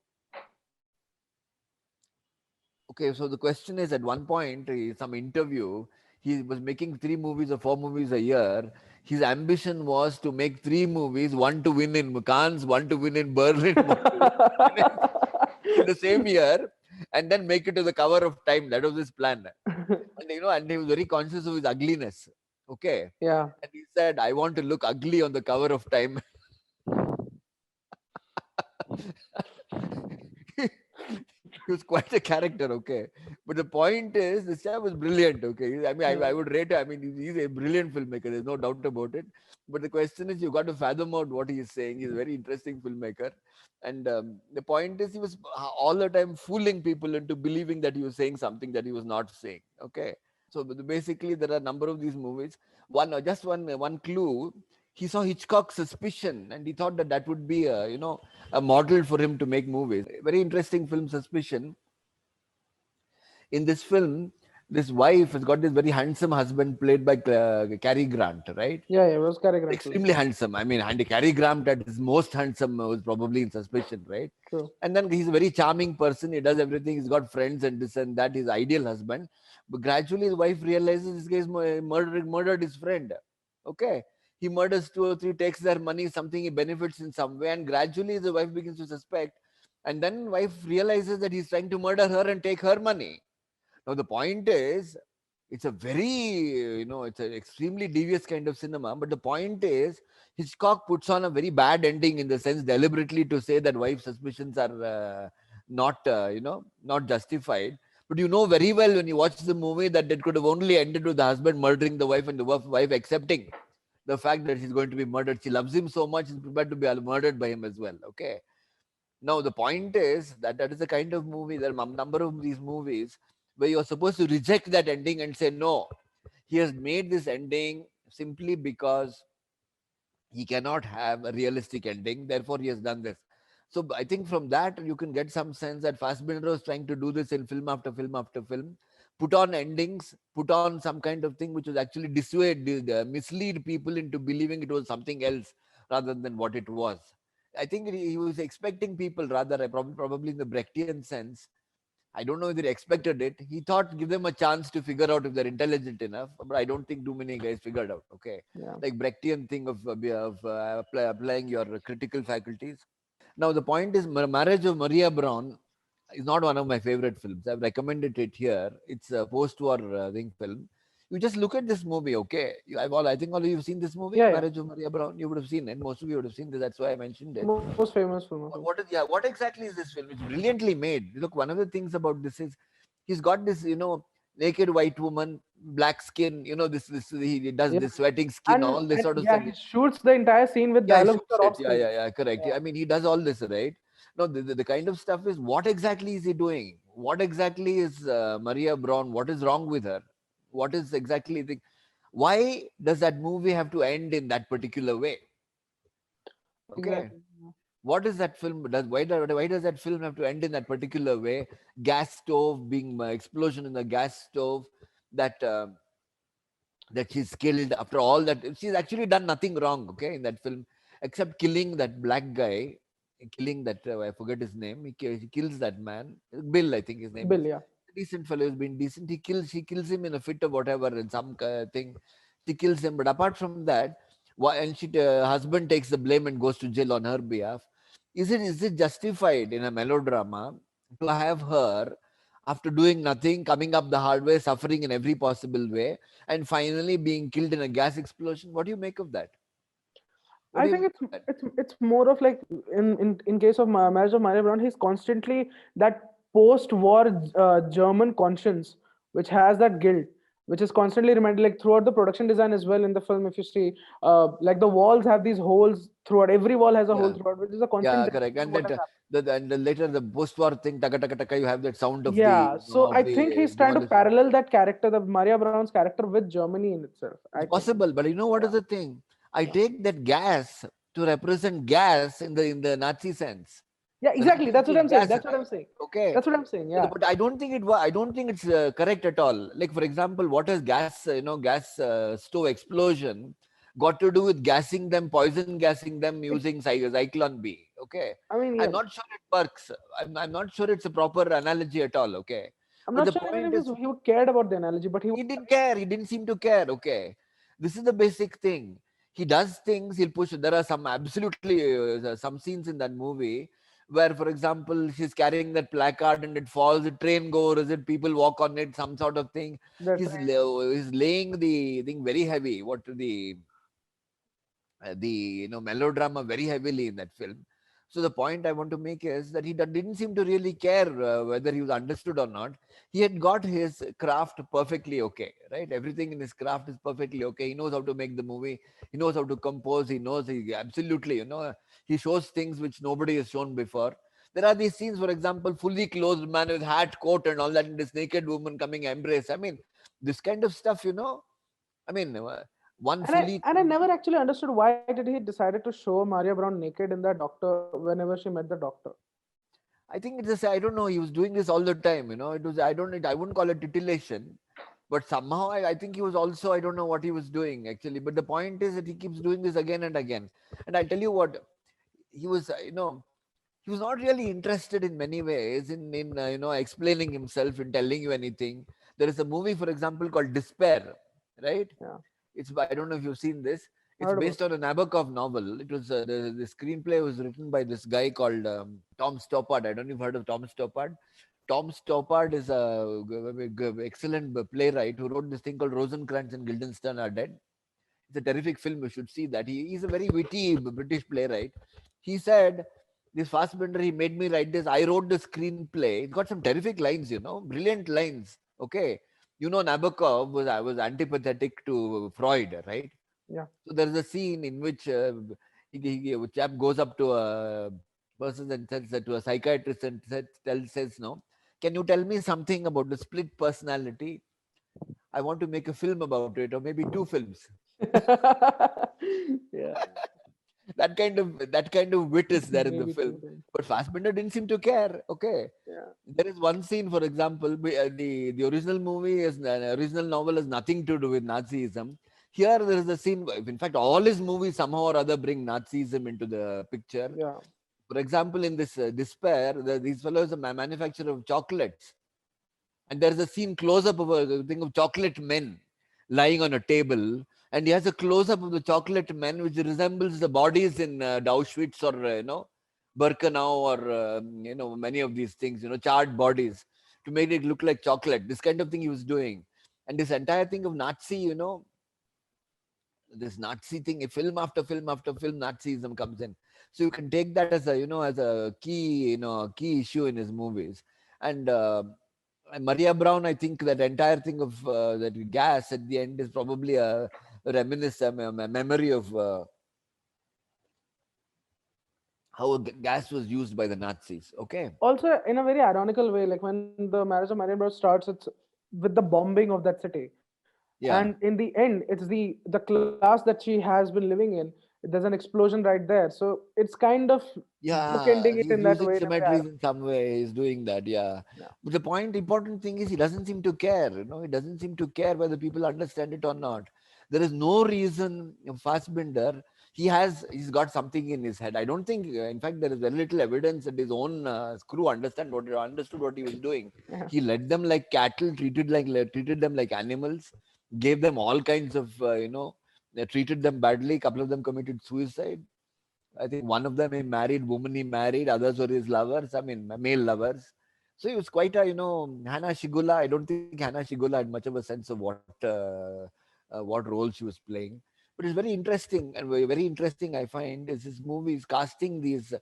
okay, so the question is, at one point, some interview, he was making 3 movies or 4 movies a year. His ambition was to make 3 movies, one to win in Cannes, one to win in Berlin, one to win in Venice in the same year, and then make it to the cover of Time. That was his plan. And and he was very conscious of his ugliness. Okay. Yeah. And he said, I want to look ugly on the cover of Time. He was quite a character, okay. But the point is, this guy was brilliant, okay. I mean, I would rate him. I mean, he's a brilliant filmmaker. There's no doubt about it. But the question is, you got to fathom out what he is saying. He's a very interesting filmmaker. And the point is, he was all the time fooling people into believing that he was saying something that he was not saying, okay. So basically, there are a number of these movies. One clue. He saw Hitchcock's Suspicion, and he thought that that would be a model for him to make movies. Very interesting film, Suspicion. In this film, this wife has got this very handsome husband played by Cary Grant, right? Yeah, it was Cary Grant. Extremely handsome. I mean, and Cary Grant at his most handsome was probably in Suspicion, right? True. And then he's a very charming person. He does everything. He's got friends and this and that. His ideal husband. But gradually, his wife realizes this guy is murdered his friend. Okay. He murders 2 or 3, takes their money, something he benefits in some way, and gradually the wife begins to suspect. And then wife realizes that he's trying to murder her and take her money. Now the point is, it's a very, it's an extremely devious kind of cinema. But the point is, Hitchcock puts on a very bad ending in the sense deliberately to say that wife's suspicions are not justified. But you know very well when you watch the movie that it could have only ended with the husband murdering the wife and the wife accepting the fact that she's going to be murdered. She loves him so much, she's prepared to be murdered by him as well. Okay. Now the point is that is the kind of movie. There are a number of these movies where you're supposed to reject that ending and say, no, he has made this ending simply because he cannot have a realistic ending. Therefore, he has done this. So I think from that, you can get some sense that Fassbinder was trying to do this in film after film after film, put on endings, put on some kind of thing which was actually mislead people into believing it was something else rather than what it was. I think he was expecting people rather, probably in the Brechtian sense. I don't know if they expected it. He thought give them a chance to figure out if they're intelligent enough, but I don't think too many guys figured out. Okay, Yeah. like Brechtian thing of applying your critical faculties. Now the point is, Marriage of Maria Brown is not one of my favorite films. I've recommended it here. It's a post-war thing film. You just look at this movie, okay? I think all of you have seen this movie, Yeah, yeah. Marriage of Maria Brown. You would have seen it. Most of you would have seen this. That's why I mentioned it. Most famous film of him. What exactly is this film? It's brilliantly made. Look, one of the things about this is he's got this, naked white woman, black skin, this he does Yeah. this sweating skin, all this sort of yeah, stuff. he shoots the entire scene with Yeah, he dialogue shoots off it. screen. Yeah, correct. Yeah. I mean, he does all this, right? No, the kind of stuff is, what exactly is he doing? What exactly is Maria Braun? What is wrong with her? What is exactly the? Why does that movie have to end in that particular way? Okay. Exactly. What is that film does? Why does that film have to end in that particular way? Gas stove being explosion in the gas stove, that that she's killed after all that. She's actually done nothing wrong, okay, in that film, except killing that black guy, killing that I forget his name. He kills that man, Bill, I think his name Bill, is. yeah. Decent fellow, has been decent. She kills him in a fit of whatever, in some thing. She kills him, but apart from that, why? And husband takes the blame and goes to jail on her behalf. Is it justified in a melodrama to have her, after doing nothing, coming up the hard way, suffering in every possible way, and finally being killed in a gas explosion? What do you make of that? What I do you think make it's of that? it's more of like in case of Marriage of Maria Brown, he's constantly that post-war German conscience which has that guilt. which is constantly reminded, like throughout the production design as well in the film. If you see, like the walls have these holes throughout. Every wall has a hole Yeah, throughout, which is a constant yeah, correct. reminder of And what that has happened. and then later the post-war thing, taka taka taka, you have that sound of the Yeah, so I of think the he's trying to demolition. parallel that character, the Maria Brown's character, with Germany in itself. I It's think. possible, but you know what is Yeah. the thing? I take that gas to represent gas in the Nazi sense. Yeah, The exactly. Nazis That's what use I'm saying. gas, That's what right? I'm saying. Okay. That's what I'm saying. Yeah. But I don't think I don't think it's correct at all. Like for example, what has gas, gas stove explosion got to do with gassing them, poison gassing them It, using Zyklon B? Okay, I mean, I'm yeah. not sure it works. I'm not sure it's a proper analogy at all. Okay, I'm but not the sure even if point is, he cared about the analogy, but he. he didn't care. He didn't seem to care. Okay, this is the basic thing. He does things. He'll push. There are some absolutely some scenes in that movie where, for example, she's carrying that placard and it falls. A train goes. Is it people walk on it? Some sort of thing. The train. He's laying the thing very heavy. What the melodrama very heavily in that film. So the point I want to make is that he didn't seem to really care whether he was understood or not. He had got his craft perfectly okay, right? Everything in his craft is perfectly okay. He knows how to make the movie. He knows how to compose. He knows he absolutely, he shows things which nobody has shown before. There are these scenes, for example, fully clothed man with hat, coat, and all that, and this naked woman coming embrace. I mean, this kind of stuff, I mean, one fully And I never actually understood why did he decided to show Maria Brown naked in that doctor whenever she met the doctor. I think it's just I don't know. He was doing this all the time. It was I wouldn't call it titillation, but somehow I think he was also I don't know what he was doing actually. But the point is that he keeps doing this again and again. And I tell you what, he was he was not really interested in many ways in explaining himself in telling you anything. There is a movie, for example, called Despair, right? Yeah, It's I don't know if you've seen this. It's heard about. based on a Nabokov novel. It was the screenplay was written by this guy called Tom Stoppard. I don't know if you've heard of Tom Stoppard. Tom Stoppard is a excellent playwright who wrote this thing called Rosencrantz and Guildenstern Are Dead. It's a terrific film. You should see that. He's a very witty British playwright. He said, "This Fassbender, he made me write this. I wrote the screenplay. It's got some terrific lines, brilliant lines. Okay, Nabokov was antipathetic to Freud, right? Yeah. So there is a scene in which a chap goes up to a person and says that to a psychiatrist and says, "No, can you tell me something about the split personality? I want to make a film about it, or maybe two films." Yeah, That kind of wit is there in the maybe two film. things. But Fassbender didn't seem to care. Okay, Yeah. there is one scene, for example, the original movie is the original novel has nothing to do with Nazism. Here there is a scene. In fact, all his movies somehow or other bring Nazism into the picture. Yeah. For example, in this Despair, these fellows are manufacturer of chocolates, and there's a scene close up of a thing of chocolate men lying on a table, and he has a close up of the chocolate men which resembles the bodies in Auschwitz or Birkenau or many of these things, charred bodies to make it look like chocolate. This kind of thing he was doing, and this entire thing of Nazi, this Nazi thing, film after film after film, Nazism comes in. So you can take that as a as a key key issue in his movies. And Maria Brown, I think that entire thing of that gas at the end is probably a reminiscence, a memory of how gas was used by the Nazis. Okay. Also, in a very ironical way, like when the Marriage of Maria Bros starts, it's with the bombing of that city, Yeah. and in the end, it's the class that she has been living in. There's an explosion right there, so it's kind of Yeah. bookending it He's in that using way. In a very symmetries in some way. He's doing that. Yeah. yeah. But the important thing is he doesn't seem to care. He doesn't seem to care whether people understand it or not. There is no reason Fassbinder, he's got something in his head. I don't think, in fact, there is very little evidence that his own crew understood what he was doing. Yeah. He led them like cattle, treated them like animals, gave them all kinds of, they treated them badly. A couple of them committed suicide. I think one of them he married, woman he married, others were his lovers, I mean, male lovers. So he was quite a, Hannah Shigula. I don't think Hannah Shigula had much of a sense of what role she was playing. But it's very interesting, and very interesting I find is this movie is casting these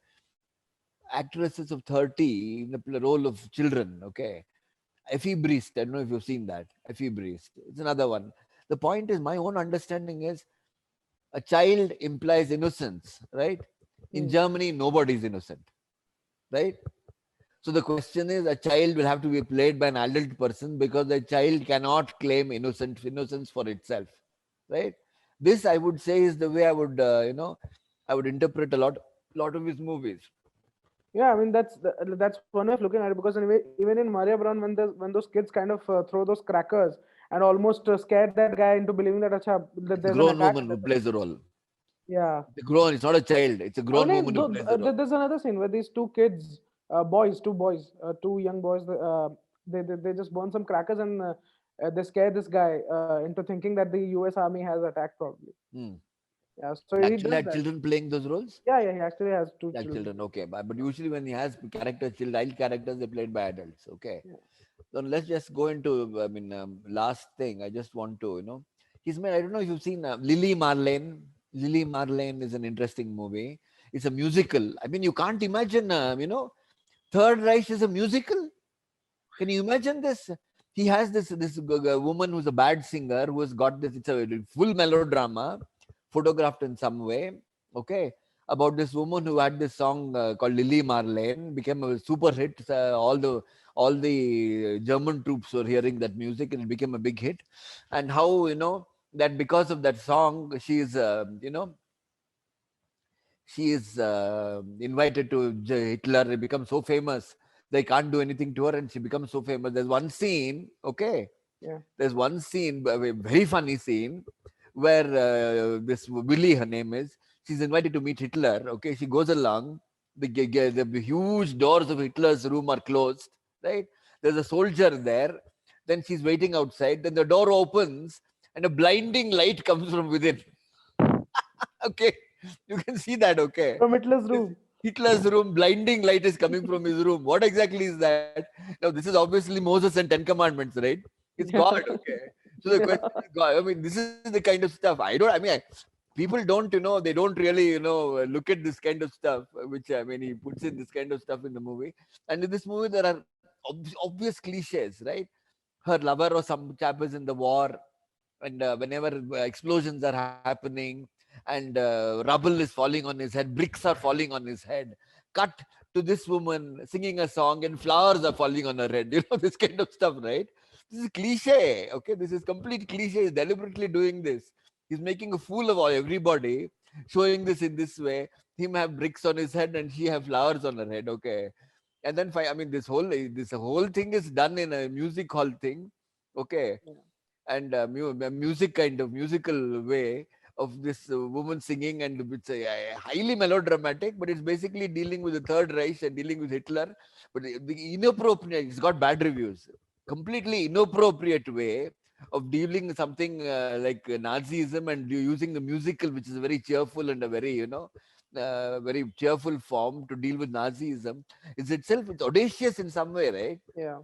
actresses of 30 in the role of children, okay? Effie Briest. I don't know if you've seen that. Effie Briest. It's another one. The point is, my own understanding is a child implies innocence, right? In Hmm. Germany, nobody is innocent, right? So the question is, a child will have to be played by an adult person because a child cannot claim innocence for itself, right? This I would say is the way I would, I would interpret lot of his movies. Yeah, I mean that's one way of looking at it, because even in Maria Brown, when those kids kind of throw those crackers and almost scared that guy into believing that, that It's a there's an grown attack. woman who plays the role. Yeah, It's a grown. It's not a child. It's a I grown woman mean, who plays the role. there's another scene where these two kids, two young boys, they just burn some crackers, and they scare this guy into thinking that the U.S. Army has attacked probably. Hmm. Yeah, so He he actually does had that. children playing those roles. Yeah, yeah, he actually has two Yeah, children. children. Okay, but usually when he has characters, child characters, they played by adults. Okay. Yeah. So let's just go into, I mean, last thing. I just want to, he's made, I don't know if you've seen Lily Marlene. Lily Marlene is an interesting movie. It's a musical. I mean, you can't imagine, Third Reich is a musical. Can you imagine this? He has this woman who's a bad singer who has got this. It's a full melodrama, photographed in some way. Okay, about this woman who had this song called Lily Marlene, became a super hit. All the German troops were hearing that music, and it became a big hit. And how that because of that song, she is invited to Hitler. It becomes so famous. They can't do anything to her, and she becomes so famous. There's one scene, okay? Yeah. There's one scene, a very funny scene, where this Willie, her name is, she's invited to meet Hitler. Okay, she goes along. The huge doors of Hitler's room are closed. Right? There's a soldier there. Then she's waiting outside. Then the door opens, and a blinding light comes from within. Okay, you can see that. Okay, From Hitler's room. Hitler's room, blinding light is coming from his room. What exactly is that? Now, this is obviously Moses and Ten Commandments, right? It's Yeah. God. Okay. So the question Yeah. is God. I mean, this is the kind of stuff. People don't, they don't really, look at this kind of stuff, which, I mean, he puts in this kind of stuff in the movie. And in this movie, there are obvious cliches, right? Her lover or some chap is in the war, and whenever explosions are happening, and rubble is falling on his head, bricks are falling on his head, cut to this woman singing a song and flowers are falling on her head. This kind of stuff, right? This is cliche. Okay, this is complete cliche. He's deliberately doing this. He's making a fool of everybody, showing this in this way. Him have bricks on his head and she have flowers on her head. Okay, and then I mean, this whole thing is done in a music hall thing. Okay, and music kind of musical way of this woman singing, and it's highly melodramatic, but it's basically dealing with the Third Reich and dealing with Hitler. But the inappropriate, it's got bad reviews. Completely inappropriate way of dealing with something like Nazism, and using the musical, which is very cheerful and a very very cheerful form to deal with Nazism. It's audacious in some way, right? Yeah.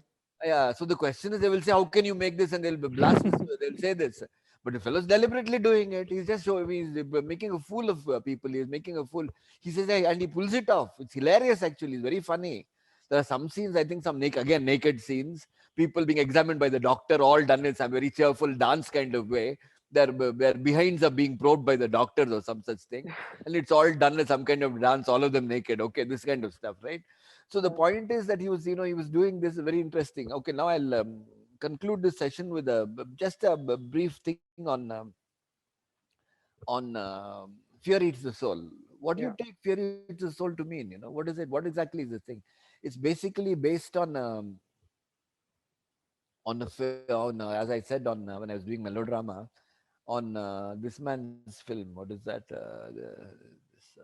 Yeah. So the question is, they will say, "How can you make this?" And they'll blast this. They'll say this. But the fellow's deliberately doing it. He's just showing. He's making a fool of people. He's making a fool. He says, and he pulls it off. It's hilarious. Actually, it's very funny. There are some scenes. I think some naked scenes. People being examined by the doctor, all done in some very cheerful dance kind of way. Their behinds are being probed by the doctors or some such thing, and it's all done as some kind of dance. All of them naked. Okay, this kind of stuff, right? So the Yeah. point is that he was doing this very interesting. Okay, now I'll conclude this session with just a brief thing on fear eats the soul. What do you Yeah. take fear eats the soul to mean? What is it? What exactly is the thing? It's basically based on as I said, when I was doing melodrama, on this man's film. What is that? This,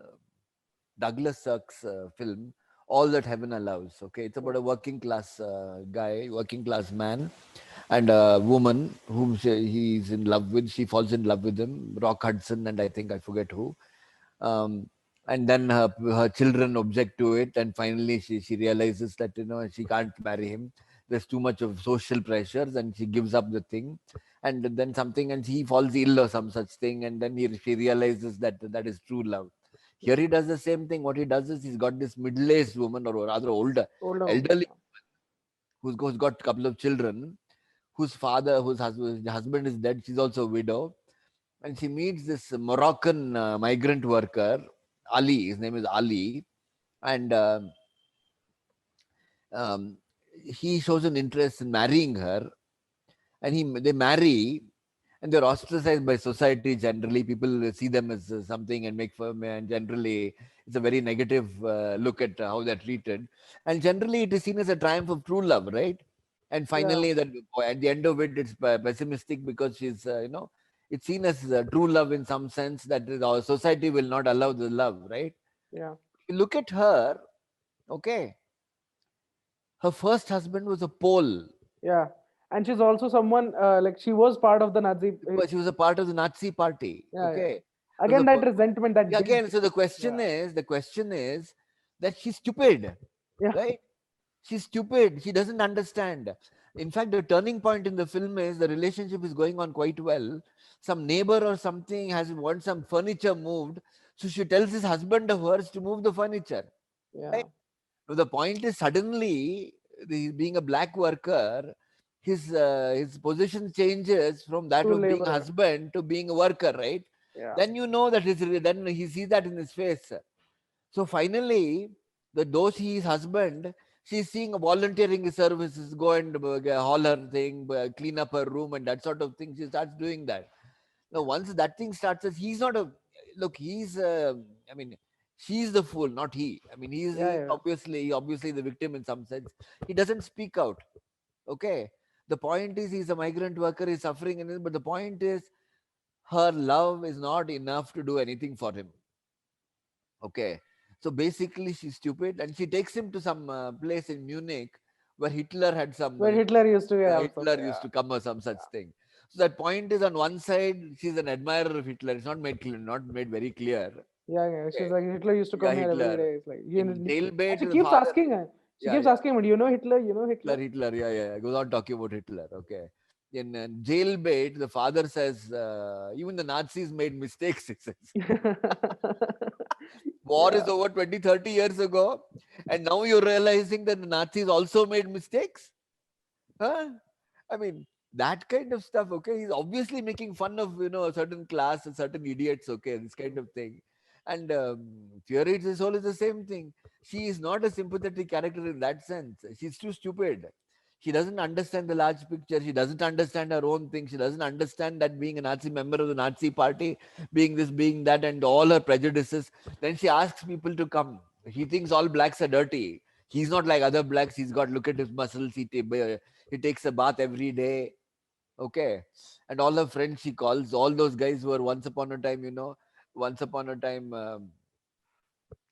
Douglas Sirk's film, All That Heaven Allows. Okay, it's about a working class guy, working class man, and a woman whom he's in love with. She falls in love with him, Rock Hudson, and I think I forget who. Um, and then her children object to it, and finally she realizes that she can't marry him. There's too much of social pressures, and she gives up the thing. And then something, and he falls ill or some such thing, and then she realizes that that is true love. Here he does the same thing. What he does is, he's got this middle-aged woman, or rather older, Older woman. elderly, Yeah. who's got a couple of children, whose husband is dead. She's also a widow, and she meets this Moroccan migrant worker, Ali. His name is Ali, and um, he shows an interest in marrying her, and they marry, and they're ostracized by society. Generally, people see them as something and make fun, and generally it's a very negative look at how they're treated, and generally it is seen as a triumph of true love, right? And Yeah, finally, that at the end of it, it's pessimistic because she's it's seen as true love in some sense, that our society will not allow the love, right? yeah, You look at her, okay, her first husband was a Pole. yeah. And she's also someone like she was part of the Nazi. But she was a part of the Nazi party. Yeah, yeah. Okay. So Again, that resentment, that guilt. again, so Yeah, the question is that she's stupid, yeah, right? She's stupid. She doesn't understand. In fact, the turning point in the film is the relationship is going on quite well. Some neighbor or something wants some furniture moved. So she tells his husband of hers to move the furniture. yeah. Right? So the point is, suddenly, being a black worker, his position changes from that To of being a laborer. husband to being a worker, right? Yeah, Then you know that then he sees that in his face. So finally, though he is husband, she's seeing volunteering his services, go and haul her thing, clean up her room, and that sort of thing. She starts doing that. Now, once that thing starts, he's not a look. I mean, she's the fool, not he. I mean, yeah, he's yeah. obviously the victim in some sense. He doesn't speak out. Okay. The point is, he's a migrant worker. He's suffering in it. But the point is, her love is not enough to do anything for him. Okay. So basically, she's stupid, and she takes him to some place in Munich where Hitler had some, Where Hitler used to have some. Hitler used Yeah, to come or some such thing. So that point is, on one side, she's an admirer of Hitler. It's not made clear, not made very clear. yeah, yeah. She's Okay. like Hitler used to Yeah, come here every Hitler. day. It's like In and jailbait, she the keeps father. asking her. She Yeah, keeps yeah. asking him, "Do you know Hitler? You know Hitler?" Hitler. Yeah, yeah. Goes on talking about Hitler. Okay. In jailbait, the father says, even the Nazis made mistakes. He says. War Yeah, is over 20, 30 years ago, and now you're realizing that the Nazis also made mistakes? Huh? I mean, that kind of stuff, okay? He's obviously making fun of, a certain class and certain idiots, okay? This kind of thing. And Fury Eats the Soul is the same thing. She is not a sympathetic character in that sense. She's too stupid. She doesn't understand the large picture. She doesn't understand her own thing. She doesn't understand that being a Nazi member of the Nazi party, being this, being that, and all her prejudices. Then she asks people to come. He thinks all blacks are dirty. He's not like other blacks. He's got, look at his muscles. He takes a bath every day. Okay. And all her friends she calls, all those guys who were once upon a time,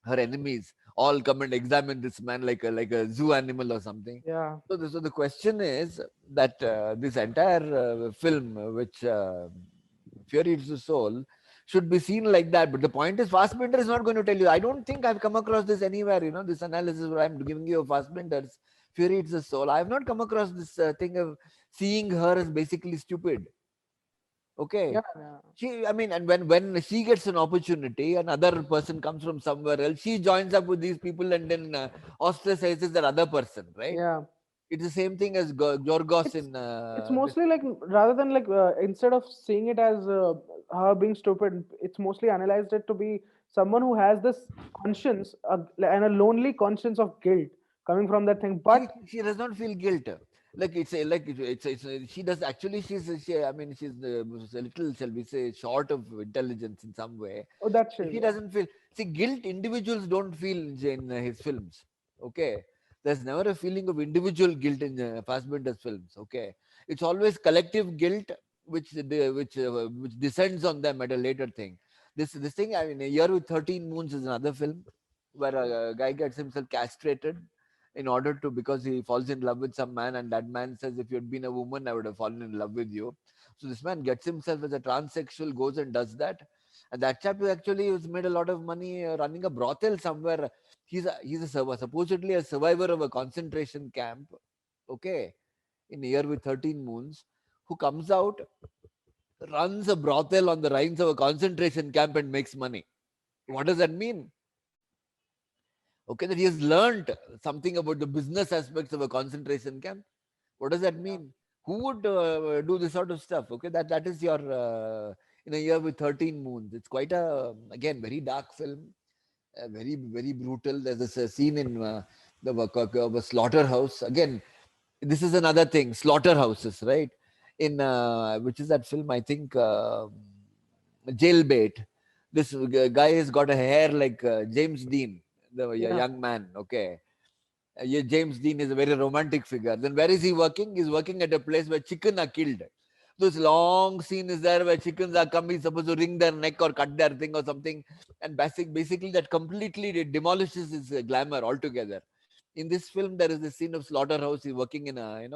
her enemies, all come and examine this man like a zoo animal or something. yeah, So the question is that this entire film, which Fury Eats the Soul, should be seen like that. But the point is, Fassbinder is not going to tell you. I don't think I've come across this anywhere. This analysis where I'm giving you a Fassbinder's Fury Eats the Soul. I have not come across this thing of seeing her as basically stupid. yeah, Okay. yeah. I mean, and when she gets an opportunity, another person comes from somewhere else, she joins up with these people and then ostracizes that other person, right? Yeah. It's the same thing as Yorgos It's in it's this. mostly like rather than like instead of seeing it as her being stupid, it's mostly analyzed it to be someone who has this conscience and a lonely conscience of guilt coming from that thing. But She does not feel guilt. Like she does actually. I mean, she's a little, shall we say, short of intelligence in some way. oh, that shit, He yeah, doesn't feel. See, guilt individuals don't feel in his films. Okay, there's never a feeling of individual guilt in Fassbinder's films. Okay, it's always collective guilt which descends on them at a later thing. This thing. I mean, A Year with 13 Moons is another film where a guy gets himself castrated in order to, because he falls in love with some man, and that man says, if you'd been a woman, I would have fallen in love with you. So this man gets himself as a transsexual, goes and does that, and that chap actually has made a lot of money running a brothel somewhere. Supposedly a survivor of a concentration camp. Okay, in A Year with 13 Moons, who comes out, runs a brothel on the ruins of a concentration camp and makes money. What does that mean? Okay, that he has learned something about the business aspects of a concentration camp. What does that Yeah. mean? Who would do this sort of stuff? Okay, that is your in a year with 13 moons. It's quite a, again, very dark film, very very brutal. There's this scene in the slaughterhouse. Again, this is another thing. Slaughterhouses, right? In which is that film? I think Jailbait. This guy has got a hair like James Dean, the Yeah. young man. Okay, yeah, James Dean is a very romantic figure. Then where is he working? He's working at a place where chicken are killed. This long scene is there where chickens are coming, supposed to wring their neck or cut their thing or something, and basically that completely demolishes his glamour altogether. In this film, there is a scene of slaughterhouse. He's working in a,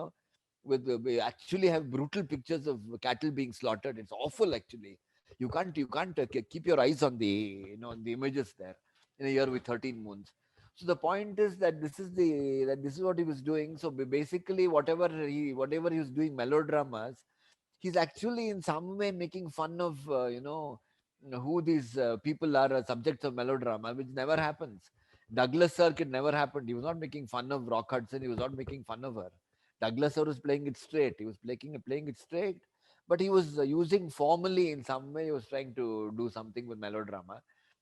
with we actually have brutal pictures of cattle being slaughtered. It's awful, actually. You can't keep your eyes on the on the images there in a year with 13 moons. So the point is that this is what he was doing. So basically, whatever he was doing melodramas, he's actually in some way making fun of who these people are, subjects of melodrama, which never happens. Douglas Sirk, it never happened. He was not making fun of Rock Hudson. He was not making fun of her. Douglas Sirk was playing it straight. He was playing it straight, but he was using formally in some way. He was trying to do something with melodrama.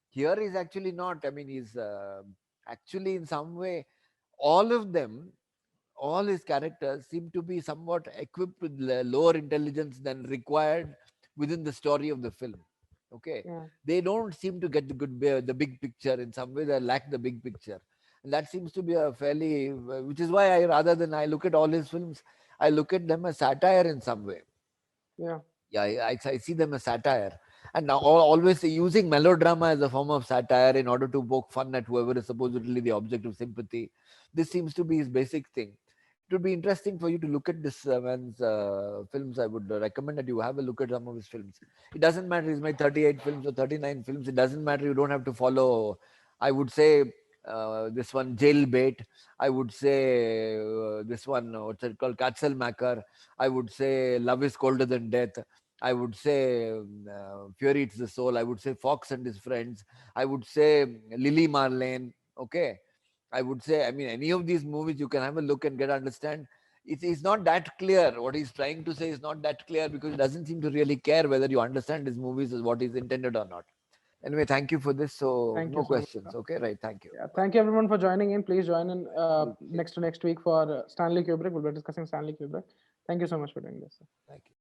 Here he's actually not. I mean, he's actually in some way, all of them, all his characters seem to be somewhat equipped with lower intelligence than required within the story of the film. Okay, Yeah. they don't seem to get the big picture. In some way, they lack the big picture, and that seems to be a fairly, which is why rather than I look at all his films, I look at them as satire in some way. Yeah. Yeah, I see them as satire, and now always using melodrama as a form of satire in order to poke fun at whoever is supposedly the object of sympathy. This seems to be his basic thing. It would be interesting for you to look at this man's films. I would recommend that you have a look at some of his films. It doesn't matter he's made 38 films or 39 films. It doesn't matter. You don't have to follow, I would say, this one Jailbait. I would say this one, what's it called, Katzelmacher. I would say Love is Colder Than Death. I would say Fury Eats the Soul. I would say Fox and His Friends. I would say Lily Marlene. Okay. I would say, I mean, any of these movies, you can have a look and get understand. It's not that clear. What he's trying to say is not that clear because he doesn't seem to really care whether you understand his movies as what he's intended or not. Anyway, thank you for this. So, Thank you no so much, sir. questions. Okay, right. Thank you. Yeah. Thank you everyone for joining in. Please join in Okay. next to next week for Stanley Kubrick. We'll be discussing Stanley Kubrick. Thank you so much for doing this, sir. Thank you.